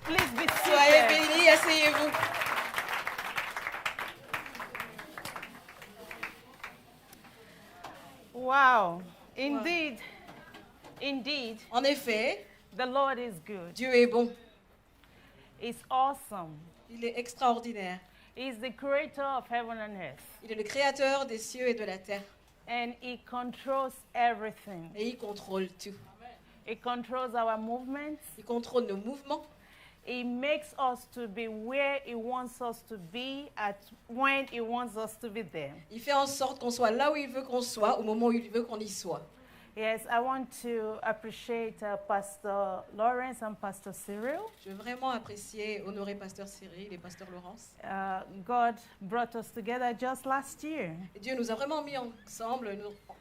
Please be Soyez seated. bénis, asseyez-vous. Wow. Indeed. Indeed, En effet, the Lord is good. Dieu est bon. He's awesome. Il est extraordinaire. He's the creator of heaven and earth. Il est le créateur des cieux et de la terre. And he controls everything. Et il contrôle tout. He controls our movements. Il contrôle nos mouvements. He makes us to be where he wants us to be at when he wants us to be there. Il fait en sorte qu'on soit là où il veut qu'on soit, au moment où il veut qu'on y soit. Yes, I want to appreciate Pastor Lawrence and Pastor Cyril. Je veux vraiment apprécier, honorer Pasteur Cyril et Pasteur Laurence. God brought us together just last year, Et Dieu nous a vraiment mis ensemble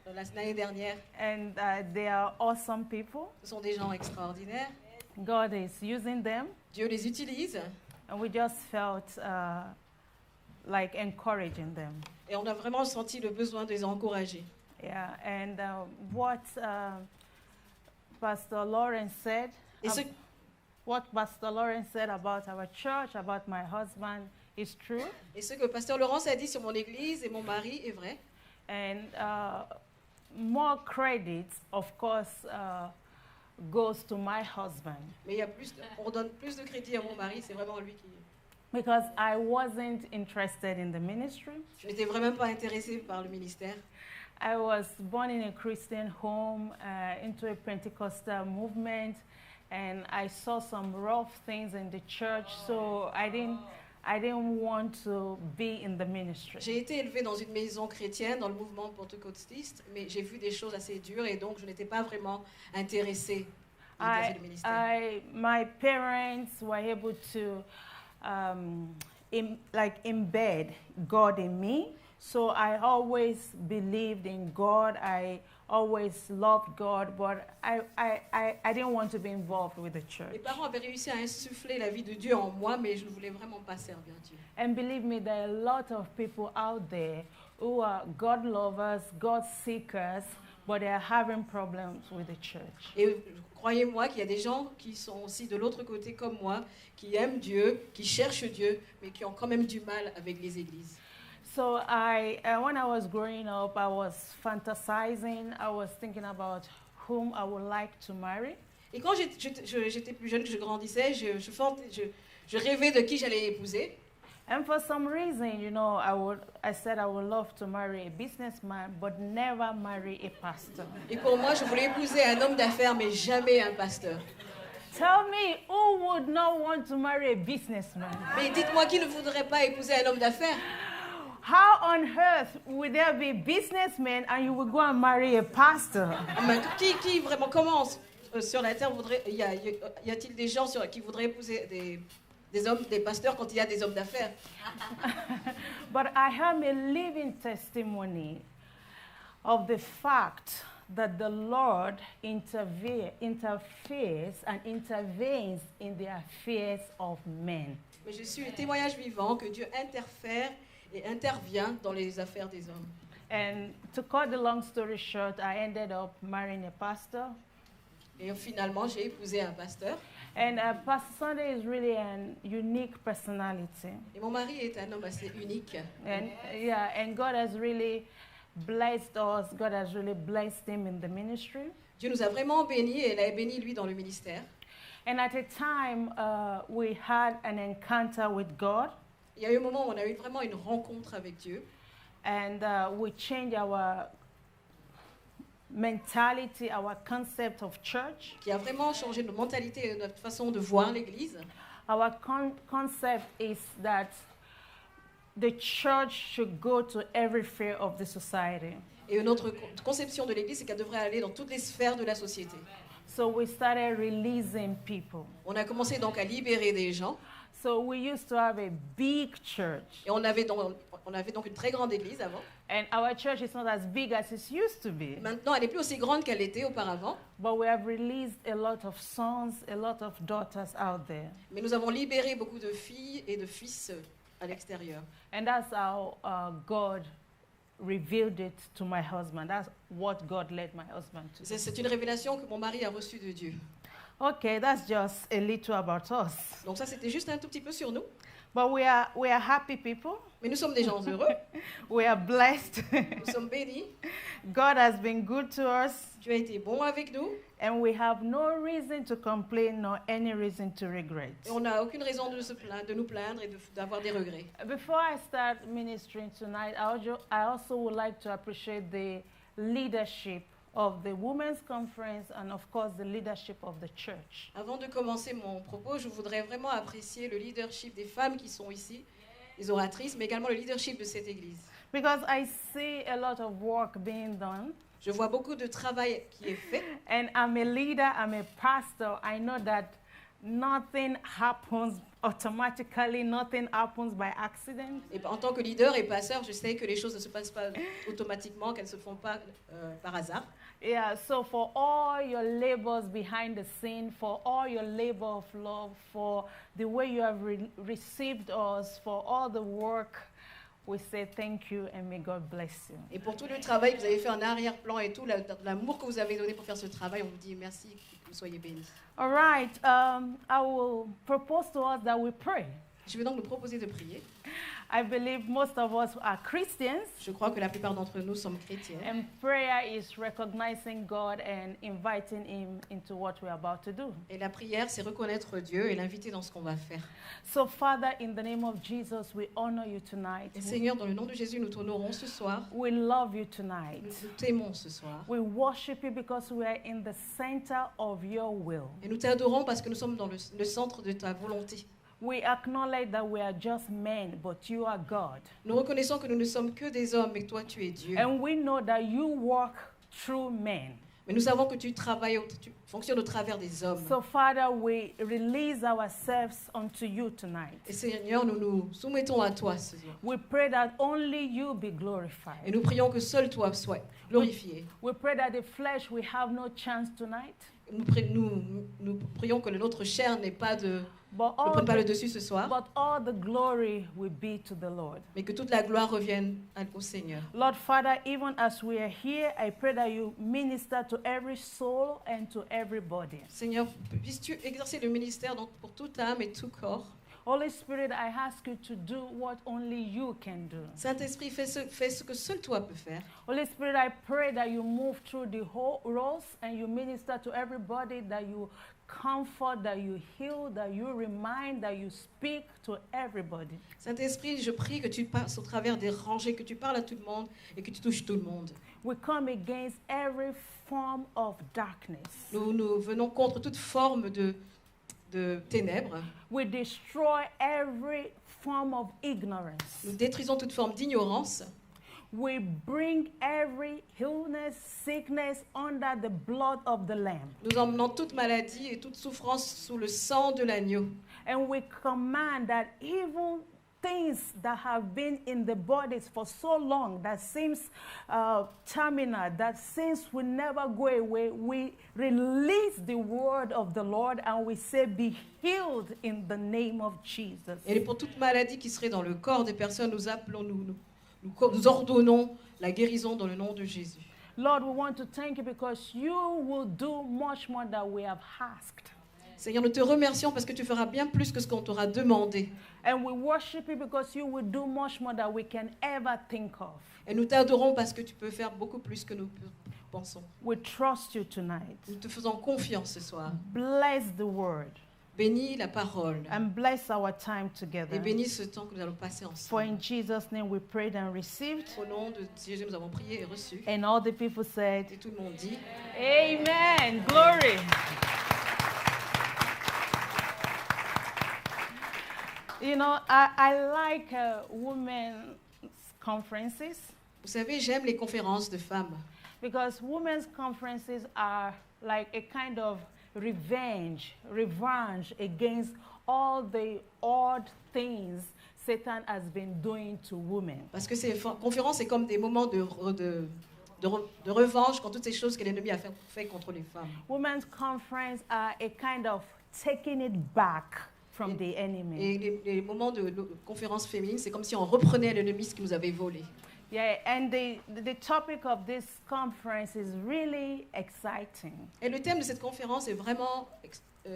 l'année dernière. and they are awesome people. Ce sont des gens extraordinaires. God is using them, Dieu les utilise and we just felt like encouraging them. et on a vraiment senti le besoin de les encourager. Yeah, and what Pastor Lawrence said, Et ce, what Pastor Lawrence said about our church, about my husband, is true. et ce que Pasteur Laurence a dit sur mon église et mon mari est vrai. And more credit, of course, goes to my husband Mais il y a on donne plus de crédit à mon mari, c'est vraiment lui qui... because I wasn't interested in the ministry. Je n'étais vraiment pas intéressée par le ministère. I was born in a Christian home, into a Pentecostal movement, and I saw some rough things in the church, so I didn't want to be in the ministry. J'ai été élevée dans une maison chrétienne, dans le mouvement pentecôtiste, mais j'ai vu des choses assez dures et donc je n'étais pas vraiment intéressée à l'intérêt du ministère. My parents were able to embed God in me. So I always believed in God. I always loved God, but I didn't want to be involved with the church. Mes parents avaient réussi à insuffler la vie de Dieu en moi, mais je ne voulais vraiment pas servir Dieu. And believe me, there are a lot of people out there who are God lovers, God seekers, but they are having problems with the church. Et croyez-moi qu'il y a des gens qui sont aussi de l'autre côté comme moi, qui aiment Dieu, qui cherchent Dieu, mais qui ont quand même du mal avec les églises. So when I was growing up, I was fantasizing. I was thinking about whom I would like to marry. Et quand j'étais plus jeune, que je grandissais, je rêvais de qui j'allais épouser. And for some reason, you know, I said I would love to marry a businessman, but never marry a pastor. Et pour moi, je voulais épouser un homme d'affaires, mais jamais un pasteur. Tell me, who would not want to marry a businessman? Mais dites-moi, qui ne voudrait pas épouser un homme d'affaires? How on earth would there be businessmen and you would go and marry a pastor? Mais qui vraiment commence sur la terre voudrait... Y a-t-il des gens qui voudraient épouser des pasteurs quand il y a des hommes d'affaires? But I am a living testimony of the fact that the Lord interferes and intervenes in the affairs of men. Mais je suis le témoignage vivant que Dieu interfère et intervient dans les affaires des hommes. And to cut the long story short, I ended up marrying a pastor. Et finalement, j'ai épousé un pasteur. And Pastor Sunday is really an unique personality. Et mon mari est un homme assez unique. And God has really blessed us. God has really blessed him in the ministry. Dieu nous a vraiment bénis et il a béni lui dans le ministère. And at a time, we had an encounter with God. Il y a eu un moment où on a eu vraiment une rencontre avec Dieu. And we changed our mentality, our concept of church. Qui a vraiment changé notre mentalité et notre façon de voir l'Église. Our concept is that the church should go to every sphere of the society. Et notre conception de l'Église, c'est qu'elle devrait aller dans toutes les sphères de la société. So we started releasing people. On a commencé donc à libérer des gens. So we used to have a big church. Et on avait donc une très grande église avant. And our church is not as big as it used to be. Maintenant, elle n'est plus aussi grande qu'elle était auparavant. But we have released a lot of sons, a lot of daughters out there. Mais nous avons libéré beaucoup de filles et de fils à l'extérieur. And that's how God revealed it to my husband. That's what God led my husband to. C'est une révélation que mon mari a reçue de Dieu. Okay, that's just a little about us. Donc ça, c'était juste un tout petit peu sur nous. But we are happy people. Mais nous sommes des gens heureux, We are blessed. nous sommes bénis. God has been good to us, Tu as été bon avec nous and we have no reason to complain nor any reason to regret. et on n'a aucune raison de nous plaindre et d'avoir des regrets. Before I start ministering tonight, I also would like to appreciate the leadership of the Women's Conference and, of course, the leadership of the church. Avant de commencer mon propos, je voudrais vraiment apprécier le leadership des femmes qui sont ici, les oratrices, mais également le leadership de cette église. Because I see a lot of work being done. Je vois beaucoup de travail qui est fait. And I'm a leader, I'm a pastor. I know that nothing happens automatically, nothing happens by accident. Et en tant que leader et pasteur, je sais que les choses ne se passent pas automatiquement, qu'elles ne se font pas par hasard. Yeah, so for all your labors behind the scene, for all your labor of love, for the way you have received us, for all the work, we say thank you and may God bless you. Et pour tout le travail que vous avez fait en arrière-plan et tout l'amour que vous avez donné pour faire ce travail, on vous dit merci, que vous soyez bénis. All right, I will propose to us that we pray. Je vais donc nous proposer de prier. I believe most of us are Christians. Je crois que la plupart d'entre nous sommes chrétiens. And prayer is recognizing God and inviting Him into what we're about to do. Et la prière, c'est reconnaître Dieu et l'inviter dans ce qu'on va faire. So, Father, in the name of Jesus, we honor you tonight. Et Seigneur, dans le nom de Jésus, nous t'honorons ce soir. We love you tonight. Nous t'aimons ce soir. We worship you because we are in the center of your will. Et nous t'adorons parce que nous sommes dans le centre de ta volonté. We acknowledge that we are just men, but you are God. Nous reconnaissons que nous ne sommes que des hommes, mais toi, tu es Dieu. And we know that you work through men. Mais nous savons que tu fonctionnes au travers des hommes. So, Father, we release ourselves unto you tonight. Et Seigneur, nous nous soumettons à toi ce soir. We pray that only you be glorified. Et nous prions que seul toi sois glorifié. We pray that the flesh will have no chance tonight. Nous prions que notre chair n'ait pas ne But prenne pas le dessus ce soir, but all the glory will be to the Lord. mais que toute la gloire revienne au Seigneur. Lord Father, even as we are here, I pray that you minister to every soul and to everybody. Seigneur, puisses-tu exercer le ministère pour toute âme et tout corps. Holy Spirit, I ask you to do what only you can do. Saint-Esprit, fais ce que seul toi peux faire. Holy Spirit, I pray that you move through the whole roles and you minister to everybody, that you comfort, that you heal, that you remind, that you speak to everybody. Saint-Esprit, je prie que tu passes au travers des rangées, que tu parles à tout le monde et que tu touches tout le monde. We come against every form of darkness. Nous venons contre toute forme de ténèbres. We destroy every form of ignorance. Nous détruisons toute forme d'ignorance. We bring every illness, sickness under the blood of the Lamb. Nous emmenons toute maladie et toute souffrance sous le sang de l'agneau. And we command that evil things that have been in the bodies for so long, that seems terminal, that seems will never go away, we release the word of the Lord and we say, be healed in the name of Jesus. Et pour toute maladie qui serait dans le corps des personnes, nous appelons, nous ordonnons la guérison dans le nom de Jésus. Lord, we want to thank you because you will do much more than we have asked. Seigneur, nous te remercions parce que tu feras bien plus que ce qu'on t'aura demandé. And we worship you because you will do much more than we can ever think of. Et nous t'adorons parce que tu peux faire beaucoup plus que nous pensons. We trust you tonight. Nous te faisons confiance ce soir. Bless the word. Bénis la parole. And bless our time together. Et bénis ce temps que nous allons passer For ensemble. in Jesus' name we prayed and received. Au nom de Jésus, nous avons prié et reçu. And all the people said, Et tout le monde dit Amen. Glory. You know, I like women's conferences Vous savez, j'aime les conférences de femmes. because women's conferences are like a kind of revenge against all the odd things Satan has been doing to women. Parce que ces conférences, c'est comme des moments de revanche contre toutes ces choses que l'ennemi a fait contre les femmes. Women's conferences are a kind of taking it back from the enemy. Et les moments de conférences féminines, c'est comme si on reprenait à l'ennemi ce qu'il nous avait volé. Yeah, and the topic of this conference is really exciting. Et le thème de cette conférence est vraiment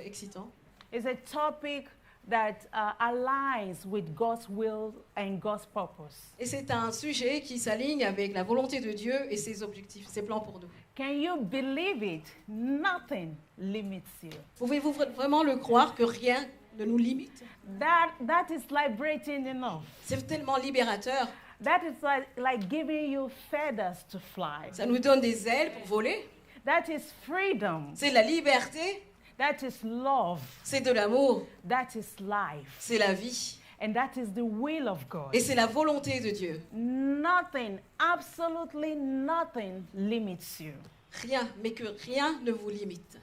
excitant. It's a topic that aligns with God's will and God's purpose. Et c'est un sujet qui s'aligne avec la volonté de Dieu et ses objectifs, ses plans pour nous. Can you believe it? Nothing limits you. Pouvez-vous vraiment le croire que rien ne nous limite? That is liberating enough. C'est tellement libérateur. That is like giving you feathers to fly. Ça nous donne des ailes pour voler. That is freedom. C'est de la liberté. That is love. C'est de l'amour. That is life. C'est la vie. And that is the will of God. Et c'est la volonté de Dieu. Nothing, absolutely nothing limits you. Rien, mais que rien ne vous limite.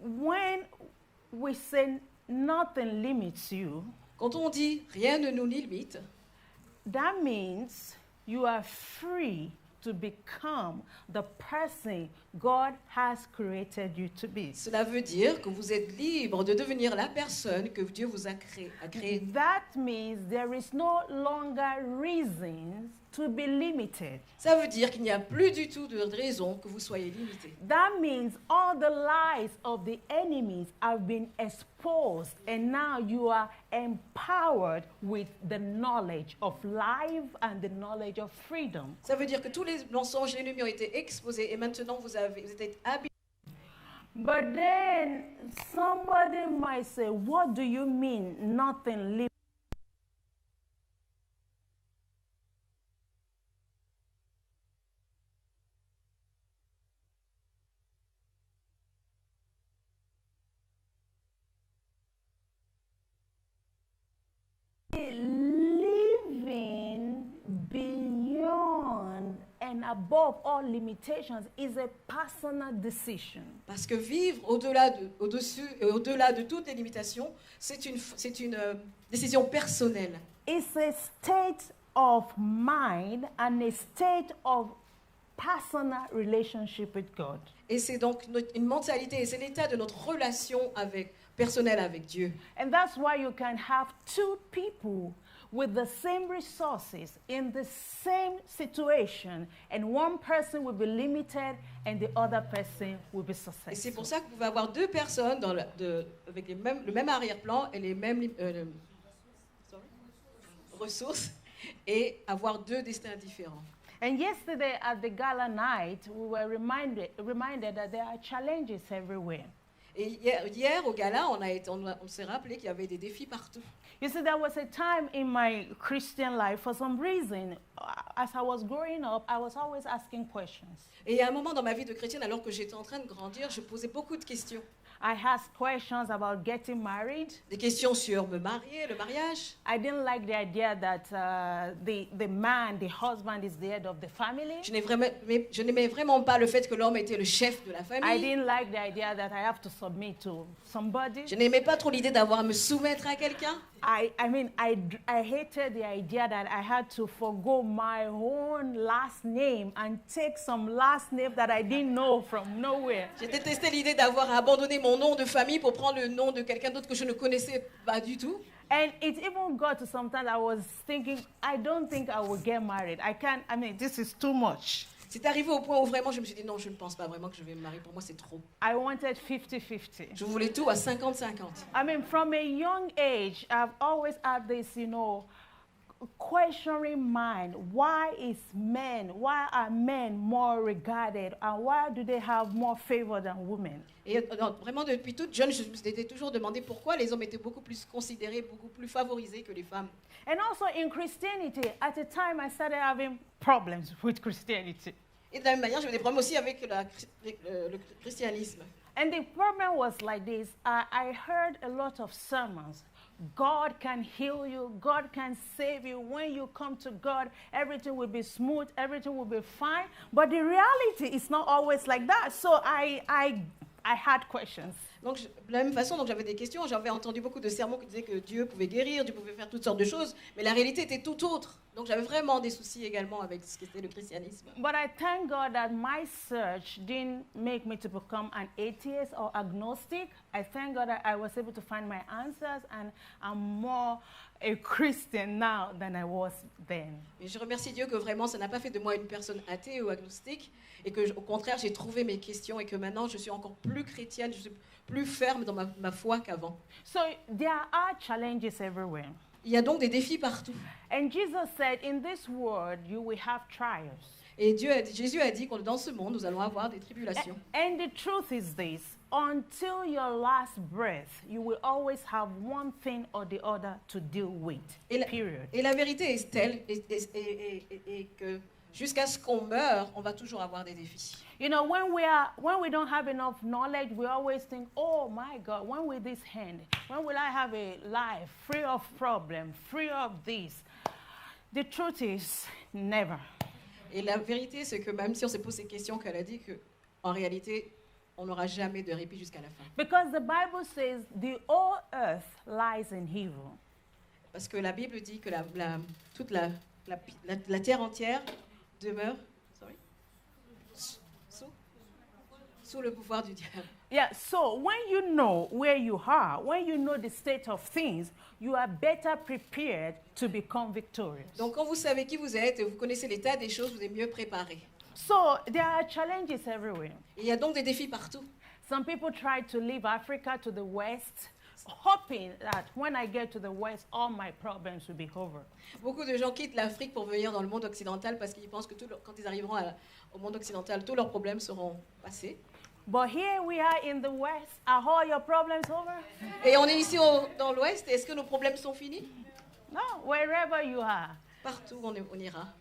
When we say nothing limits you, Quand on dit rien ne nous limite, that means you are free to become the person God has created you to be. cela veut dire que vous êtes libre de devenir la personne que Dieu vous a créée. That means there is no longer reason to be limited. Ça veut dire qu'il n'y a plus du tout de raison que vous soyez limité. That means all the lies of the enemies have been exposed, and now you are empowered with the knowledge of life and the knowledge of freedom. Ça veut dire que tous les mensonges de l'ennemi ont été exposés et maintenant vous êtes habilité. But then somebody might say, what do you mean nothing limits? Living beyond and above all limitations is a personal decision. Parce que vivre au-dessus et au-delà de toutes les limitations, c'est une décision personnelle. It's a state of mind and a state of personal relationship with God. Et c'est donc une mentalité, et c'est l'état de notre relation personnelle avec Dieu. And that's why you can have two people with the same resources in the same situation, and one person will be limited and the other person will be Et c'est successful. pour ça que vous pouvez avoir deux personnes avec le même arrière-plan et les mêmes ressources et avoir deux destins différents. And yesterday at the gala night, we were reminded that there are challenges everywhere. Et hier au gala, on s'est rappelé qu'il y avait des défis partout. You see, there was a time in my Christian life, for some reason, as I was growing up, I was always asking questions. Et il y a un moment dans ma vie de chrétienne, alors que j'étais en train de grandir, je posais beaucoup de questions. I asked questions about getting married. Des questions sur me marier, le mariage. I didn't like the idea that the man, the husband, is the head of the family. Je n'aimais vraiment pas le fait que l'homme était le chef de la I famille. didn't like the idea that I have to submit to somebody. Je n'aimais pas trop l'idée d'avoir à me soumettre à quelqu'un. I hated the idea that I had to forgo my own last name and take some last name that I didn't know from nowhere. J'ai détesté l'idée d'avoir à abandonner mon nom de famille pour prendre le nom de quelqu'un d'autre que je ne connaissais pas du tout. And it even got to sometimes I was thinking, I don't think I will get married. This is too much. C'est arrivé au point où vraiment je me suis dit non, je ne pense pas vraiment que je vais me marier. Pour moi, c'est trop. I wanted 50-50. Je voulais tout à 50-50. From a young age, I've always had this, questioning mind. Why are men more regarded, and why do they have more favor than women? Et vraiment, depuis toute jeune, je me suis toujours demandé pourquoi les hommes étaient beaucoup plus considérés, beaucoup plus favorisés que les femmes. And also in Christianity, at a time I started having problems with Christianity. Et de la même manière, j'avais des problèmes aussi avec le christianisme. And the problem was like this. I heard a lot of sermons. God can heal you. God can save you. When you come to God, everything will be smooth. Everything will be fine. But the reality is not always like that. So I had questions. Donc, de la même façon, donc, j'avais des questions. J'avais entendu beaucoup de sermons qui disaient que Dieu pouvait guérir, Dieu pouvait faire toutes sortes de choses. Mais la réalité était tout autre. Donc, j'avais vraiment des soucis également avec ce qu'était le christianisme. But I thank God that my search didn't make me to become an atheist or agnostic. I thank God that I was able to find my answers, and I'm more a Christian now than I was then. Et je remercie Dieu que vraiment, ça n'a pas fait de moi une personne athée ou agnostique. Et que, au contraire, j'ai trouvé mes questions et que maintenant, je suis encore plus chrétienne, je suis plus ferme dans ma foi qu'avant. So there are challenges everywhere. Il y a donc des défis partout. And Jesus said, in this world, you will have trials. Et Jésus a dit que dans ce monde, nous allons avoir des tribulations. And the truth is this, until your last breath, you will always have one thing or the other to deal with, period. Et la vérité est telle et que jusqu'à ce qu'on meure, on va toujours avoir des défis. You know, when we don't have enough knowledge, we always think, oh my God, when will this end? When will I have a life free of problem, free of this? The truth is, never. Et la vérité, c'est que même si on se pose ces questions, qu'elle a dit qu'en réalité, on n'aura jamais de répit jusqu'à la fin. Because the Bible says the whole earth lies in evil. Parce que la Bible dit que toute la terre entière demeure sous le pouvoir du diable. Yeah, so when you know where you are, when you know the state of things, you are better prepared to become victorious. Donc quand vous savez qui vous êtes et vous connaissez l'état des choses, vous êtes mieux préparé. So there are challenges everywhere. Et il y a donc des défis partout. Some people try to leave Africa to the west, hoping that when I get to the west, all my problems will be over. Beaucoup de gens quittent l'Afrique pour venir dans le monde occidental parce qu'ils pensent que quand ils arriveront au monde occidental, tous leurs problèmes seront passés. But here we are in the west. Are all your problems over? Et on est ici dans l'ouest. Est-ce que nos problèmes sont finis? No, wherever you are. Partout on ira.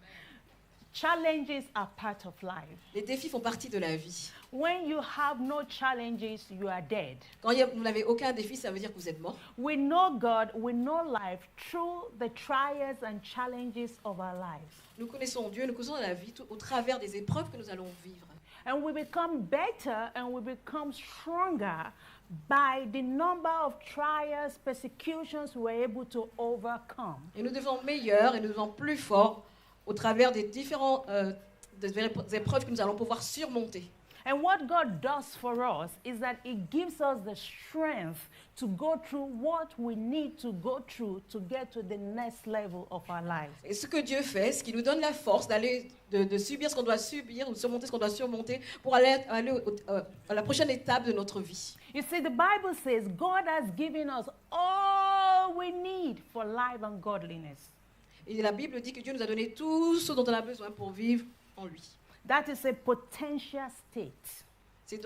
Challenges are part of life. Les défis font partie de la vie. When you have no challenges, you are dead. Quand vous n'avez aucun défi, ça veut dire que vous êtes mort. We know God, we know life through the trials and challenges of our lives. Nous connaissons Dieu, nous connaissons la vie au travers des épreuves que nous allons vivre. And we become better and we become stronger by the number of trials, persecutions we're able to overcome. Et nous devenons meilleurs et nous devenons plus forts au travers des différentes des épreuves que nous allons pouvoir surmonter. And what God does for us is that He gives us the strength to go through what we need to go through to get to the next level of our lives. Et ce que Dieu fait, ce qui nous donne la force d'aller de subir ce qu'on doit subir ou de surmonter ce qu'on doit surmonter pour aller à la prochaine étape de notre vie. You see, the Bible says God has given us all we need for life and godliness. Et la Bible dit que Dieu nous a donné tout ce dont on a besoin pour vivre en lui. That is a potential state. C'est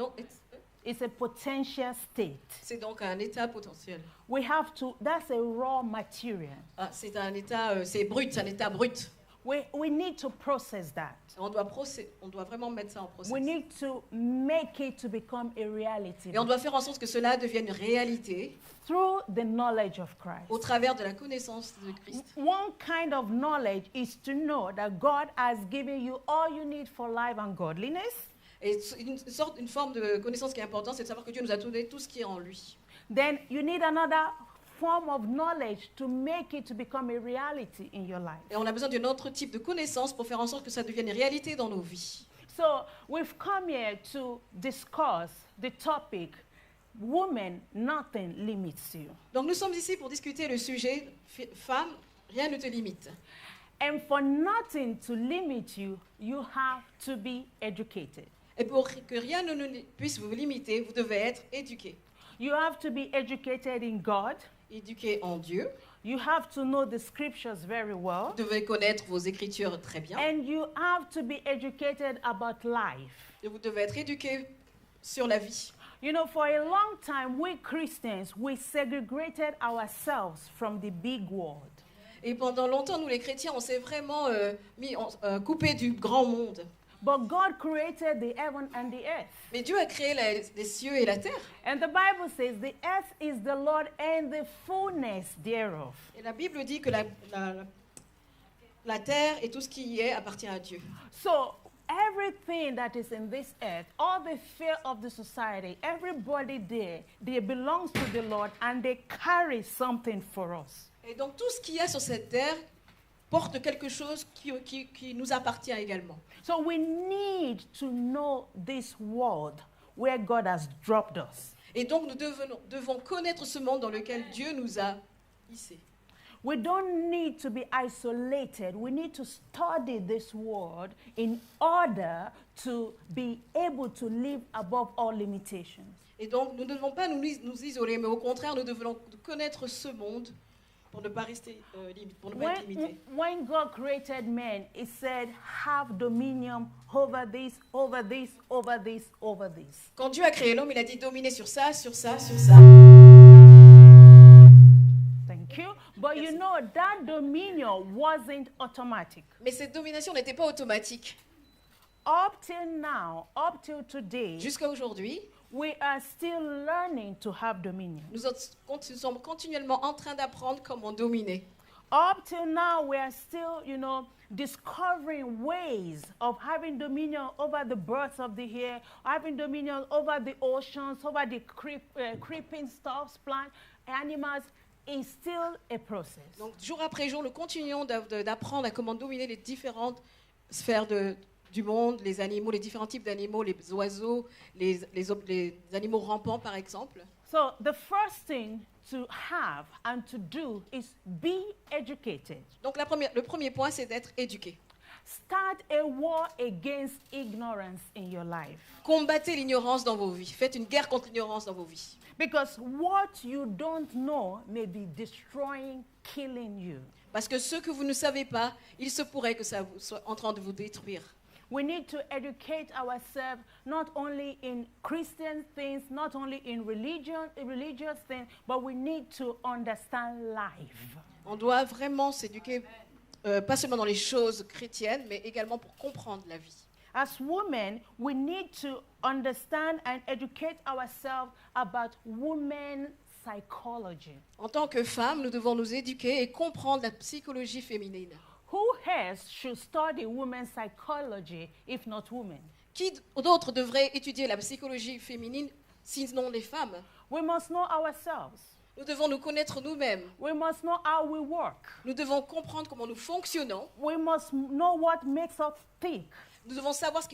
a potential state. C'est donc un état potentiel. That's a raw material. C'est un état, c'est brut, c'est un état brut. We need to process that. On doit vraiment mettre ça en process. We need to make it to become a reality. Et on doit faire en sorte que cela devienne une réalité. Through the knowledge of Christ. Au travers de la connaissance de Christ. One kind of knowledge is to know that God has given you all you need for life and godliness. Et une forme de connaissance qui est importante, c'est de savoir que Dieu nous a donné tout ce qui est en lui. Then you need another form of knowledge to make it to become a reality in your life. Et on a besoin d'un autre type de connaissance pour faire en sorte que ça devienne une réalité dans nos vies. So we've come here to discuss the topic, woman, nothing limits you. Donc nous sommes ici pour discuter le sujet femme, rien ne te limite. And for nothing to limit you, you have to be educated. Et pour que rien ne puisse vous limiter, vous devez être éduqué. You have to be educated in God. Éduqué en Dieu. You have to know the scriptures very well. Vous devez connaître vos écritures très bien. And you have to be educated about life. Et vous devez être éduqué sur la vie. You know, for a long time, we Christians, we segregated ourselves from the big world. Et pendant longtemps, nous les chrétiens, on s'est vraiment coupés du grand monde. But God created the heaven and the earth. Mais Dieu a créé les cieux et la terre. And the Bible says the earth is the Lord and the fullness thereof. Et la Bible dit que la terre et tout ce qui y est appartient à Dieu. So everything that is in this earth, all the fear of the society, everybody there, they belongs to the Lord and they carry something for us. Et donc tout ce qu'il y a sur cette terre porte quelque chose qui nous appartient également. So we need to know this world where God has dropped us. Et donc nous devons connaître ce monde dans lequel Dieu nous a hissés. We don't need to be isolated. We need to study this word in order to be able to live above all limitations. Et donc nous ne devons pas nous isoler, mais au contraire, nous devons connaître ce monde pour ne pas rester pour ne pas être limité. When God created man, He said, "Have dominion over this, over this, over this, over this." Quand Dieu a créé l'homme, il a dit dominer sur ça, sur ça, sur ça. Thank you. But you know that dominion wasn't automatic. Mais cette domination n'était pas automatique. Up till now, up till today, Jusqu'à aujourd'hui, we are still learning to have dominion. nous sommes continuellement en train d'apprendre comment dominer. Up till now, we are still, discovering ways of having dominion over the birds of the air, having dominion over the oceans, over the creeping stuff, plants, animals. Is still a process. Donc jour après jour, nous continuons d'apprendre à comment dominer les différentes sphères du monde, les animaux, les différents types d'animaux, les oiseaux, les animaux rampants par exemple. So the first thing to have and to do is be educated. Donc le premier point, c'est d'être éduqué. Start a war against ignorance in your life. Combattez l'ignorance dans vos vies. Faites une guerre contre l'ignorance dans vos vies. Because what you don't know may be destroying, killing you. Parce que ce que vous ne savez pas, il se pourrait que ça soit en train de vous détruire. We need to educate ourselves not only in Christian things, not only in religious things, but we need to understand life. On doit vraiment s'éduquer, pas seulement dans les choses chrétiennes, mais également pour comprendre la vie. As women, we need to understand and educate ourselves about women's psychology. En tant que femmes, nous devons nous éduquer et comprendre la psychologie féminine. Who else should study women's psychology if not women? Qui d'autre devrait étudier la psychologie féminine sinon les femmes? We must know ourselves. Nous devons nous connaître nous-mêmes. We must know how we work. Nous devons comprendre comment nous fonctionnons. We must know what makes us tick. Nous devons savoir ce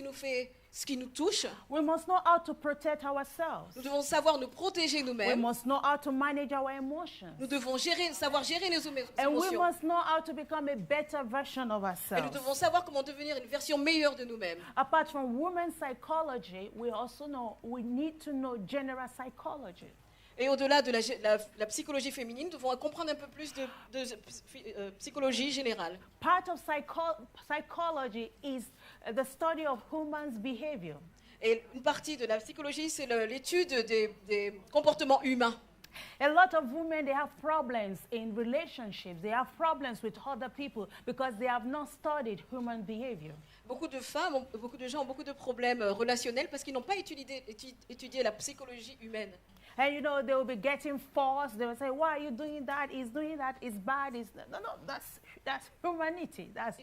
qui nous touche. We must know how to protect ourselves. Nous devons savoir nous protéger We nous-mêmes. must know how to manage our emotions. Nous devons savoir gérer nos And we émotions. must know how to become a better version of Et nous ourselves. devons savoir comment devenir une version meilleure de nous-mêmes. Apart from women's psychology, we need to know general psychology. Et au-delà de la psychologie féminine, nous devons comprendre un peu plus de psychologie générale. Part of psychology is the study of human's behavior. Et une partie de la psychologie, c'est l'étude des comportements humains. A lot of women, they have problems in relationships. They have problems with other people because they have not studied human behavior. Beaucoup de femmes, beaucoup de gens ont beaucoup de problèmes relationnels parce qu'ils n'ont pas étudié la psychologie humaine. And they will be getting forced. They will say, "Why are you doing that? He's doing that. It's bad. No, that's humanity. That's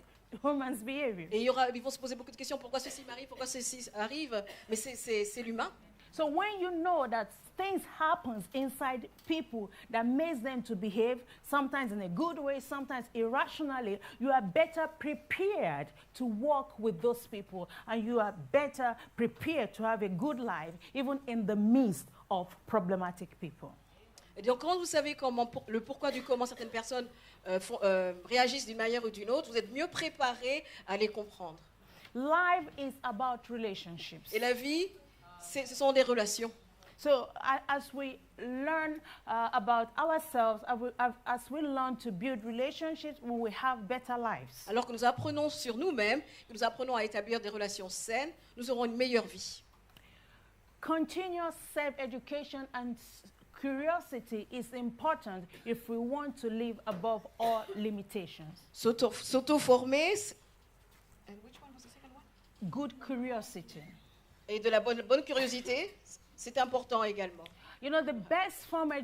human's behavior." Et ils vont se poser beaucoup de questions. Pourquoi ceci m'arrive? Pourquoi ceci arrive? Mais c'est l'humain. So when you know that things happens inside people that makes them to behave, sometimes in a good way, sometimes irrationally, you are better prepared to work with those people, and you are better prepared to have a good life, even in the midst of problematic people. Et donc, quand vous savez le pourquoi du comment certaines personnes réagissent d'une manière ou d'une autre, vous êtes mieux préparés à les comprendre. Life is about relationships. Et la vie, ce sont des relations. So as we learn about ourselves, as we learn to build relationships, we will have better lives. Alors que nous apprenons sur nous-mêmes, que nous apprenons à établir des relations saines, nous aurons une meilleure vie. Continuous self-education and curiosity is important if we want to live above all limitations. S'auto-former, and which one was the second one? Good curiosity. Et de la bonne curiosité, c'est important également. You know, the best form of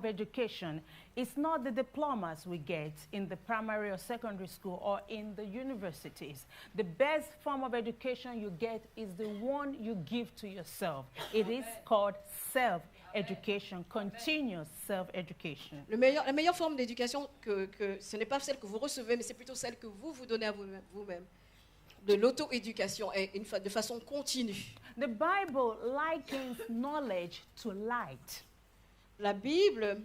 education is not the diplomas we get in the primary or secondary school or in the universities. The best form of education you get is the one you give to yourself. It is called self-education, continuous self-education. La meilleure forme d'éducation, ce n'est pas celle que vous recevez, mais c'est plutôt celle que vous donnez à vous-même. De l'auto-éducation et de façon continue. The Bible likens knowledge to light. La Bible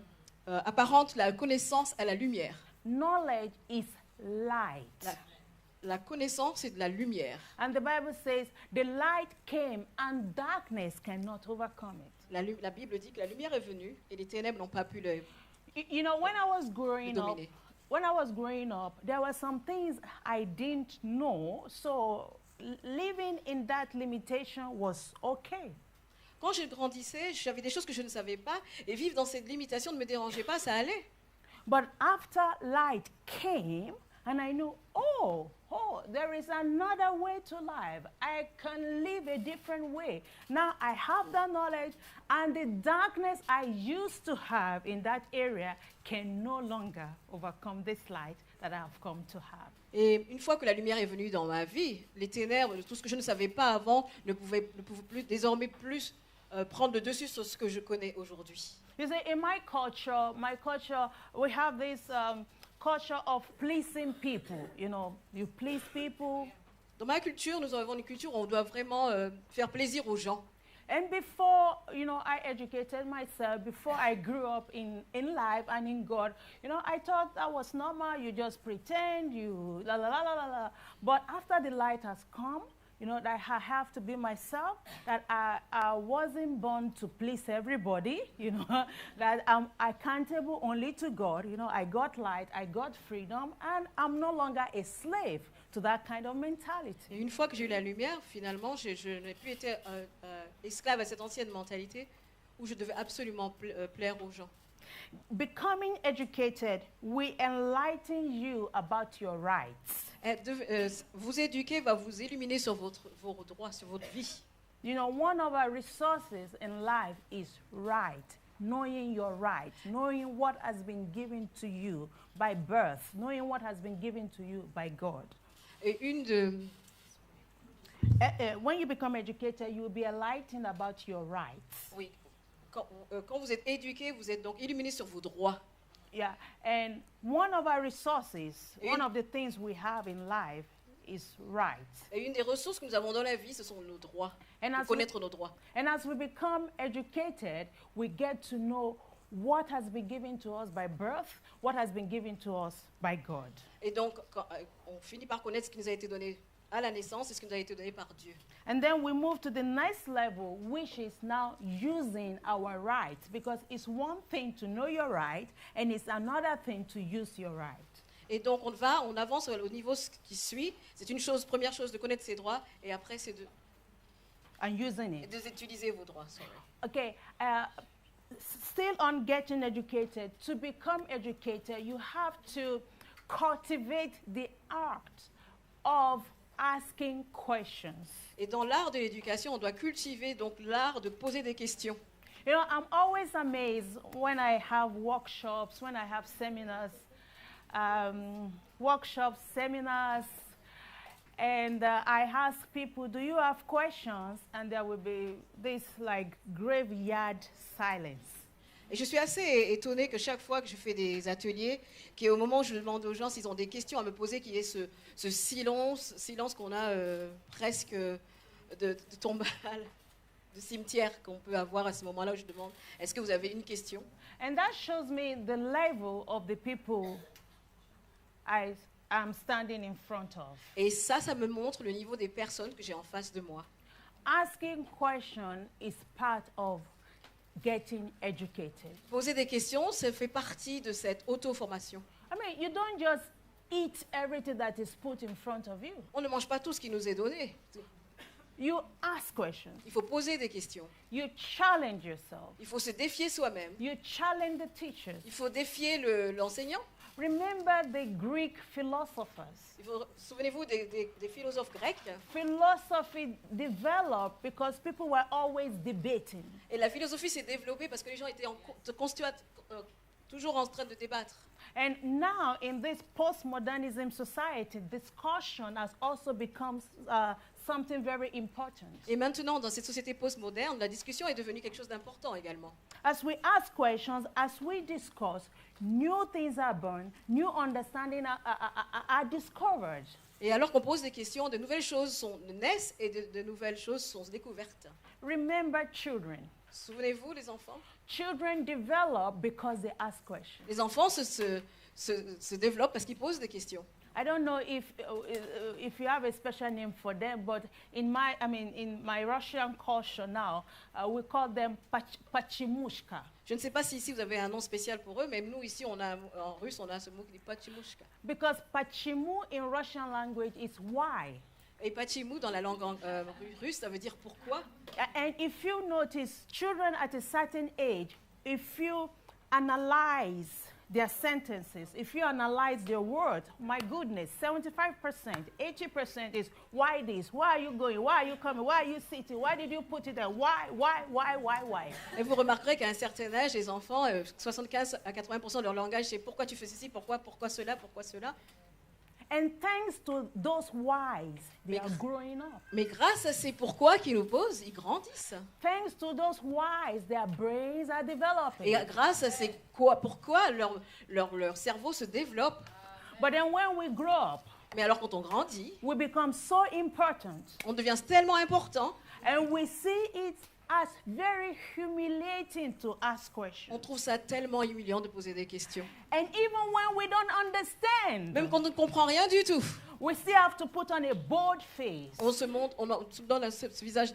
apparente la connaissance à la lumière. Knowledge is light. La connaissance est de la lumière. And the Bible says the light came and darkness cannot overcome it. La Bible dit que la lumière est venue et les ténèbres n'ont pas pu le You know, when I was growing up, dominer. there were some things I didn't know, so living in that limitation was okay. Quand je grandissais, j'avais des choses que je ne savais pas et vivre dans cette limitation ne me dérangeait pas, ça allait. But after light came, and I knew, oh, there is another way to life. I can live a different way. Now I have that knowledge, and the darkness I used to have in that area can no longer overcome this light that I have come to have. Et une fois que la lumière est venue dans ma vie, les ténèbres, tout ce que je ne savais pas avant, ne pouvaient plus, désormais plus prendre le dessus sur ce que je connais aujourd'hui. You see, in my culture, we have this culture of pleasing people. You know, you please people. Dans ma culture, nous avons une culture où on doit vraiment faire plaisir aux gens. And before, you know, I educated myself, before I grew up in life and in God, you know, I thought that was normal. You just pretend, you la la la la la. But after the light has come, you know, that I have to be myself, that I wasn't born to please everybody, you know, that I'm accountable only to God. You know, I got light, I got freedom, and I'm no longer a slave to that kind of mentality. Et une fois que j'ai eu la lumière, finalement, je n'ai plus été esclave à cette ancienne mentalité où je devais absolument plaire aux gens. Becoming educated will enlighten you about your rights. Vous éduquer va vous illuminer sur vos droits, sur votre vie. You know, one of our resources in life is right. Knowing your right, knowing what has been given to you by birth, knowing what has been given to you by God. Et when you become educated, you will be enlightened about your rights. Oui, quand vous êtes éduqué, vous êtes donc illuminé sur vos droits. Yeah, and one of our resources, one of the things we have in life is right. Et une des ressources que nous avons dans la vie, ce sont nos droits, connaître nos droits. And as we become educated, we get to know what has been given to us by birth, what has been given to us by God. Et donc, on finit par connaître ce qui nous a été donné à la naissance et ce qui nous a été donné par Dieu. And then we move to the next level, which is now using our rights, because it's one thing to know your right, and it's another thing to use your right. Et donc, on avance au niveau qui suit. C'est première chose de connaître ses droits, et après, c'est d'utiliser vos droits. Sorry. Okay, still on getting educated, to become educated, you have to cultivate the art of asking questions. Et dans l'art de l'éducation, on doit cultiver donc l'art de poser des questions. You know, I'm always amazed when I have workshops, when I have seminars, and I ask people, do you have questions? And there will be this like graveyard silence. Et je suis assez étonnée que chaque fois que je fais des ateliers, qu'au moment où je demande aux gens s'ils ont des questions à me poser, qu'il y ait ce silence qu'on a presque de tombale, de cimetière qu'on peut avoir à ce moment-là où je demande, est-ce que vous avez une question? And that shows me the level of the people I'm standing in front of. Et ça me montre le niveau des personnes que j'ai en face de moi. Asking questions is part of getting educated. Poser des questions, ça fait partie de cette auto-formation. I mean, you don't just eat everything that is put in front of you. On ne mange pas tout ce qui nous est donné. You ask questions. Il faut poser des questions. You challenge yourself. Il faut se défier soi-même. You challenge the teachers. Il faut défier l'enseignant. Remember the Greek philosophers. Souvenez-vous des philosophes grecs. Philosophy developed because people were always debating. Et la philosophie s'est développée parce que les gens étaient toujours en train de débattre. And now, in this postmodernism society, discussion has also become something very important. Et maintenant, dans cette société postmoderne, la discussion est devenue quelque chose d'important également. As we ask questions, as we discuss, new things are born, new understanding are discovered. Et alors qu'on pose des questions, de nouvelles choses naissent et de nouvelles choses sont découvertes. Remember children. Souvenez-vous, les enfants. Children develop because they ask questions. Les enfants se développent parce qu'ils posent des questions. I don't know if you have a special name for them, but in my Russian culture now, we call them pachimushka. Je ne sais pas si ici vous avez un nom spécial pour eux, mais nous ici, en russe, on a ce mot qui dit pachimushka. Because pachimu in Russian language is why. Et pachimu dans la langue russe, ça veut dire pourquoi. And if you notice, children at a certain age, if you analyze their sentences, if you analyze their words, my goodness, 75%, 80% is why this, why are you going, why are you coming, why are you sitting, why did you put it there, why? Et vous remarquerez qu'à un certain âge, les enfants, 75 à 80% de leur langage, c'est pourquoi tu fais ceci, pourquoi cela, pourquoi cela. And thanks to those whys, they are growing up. Mais grâce à ces pourquoi qu'ils nous posent, ils grandissent. Thanks to those whys, their brains are developing. Et grâce à ces pourquoi, leur cerveau se développe. But then when we grow up, mais alors quand on grandit, we become so important. On devient tellement important. And we see it as very humiliating to ask questions. On trouve ça tellement humiliant de poser des questions. And even when we don't understand, même quand on ne comprend rien du tout, we still have to put on a bold face. On se montre, on donne ce visage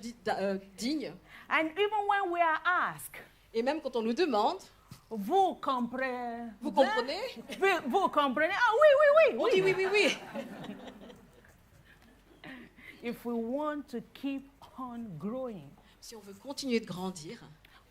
digne. And even when we are asked, et même quand on nous demande, vous comprenez? Vous comprenez? Vous comprenez? Ah oui. On dit oui. If we want to keep on growing, si on veut continuer de grandir,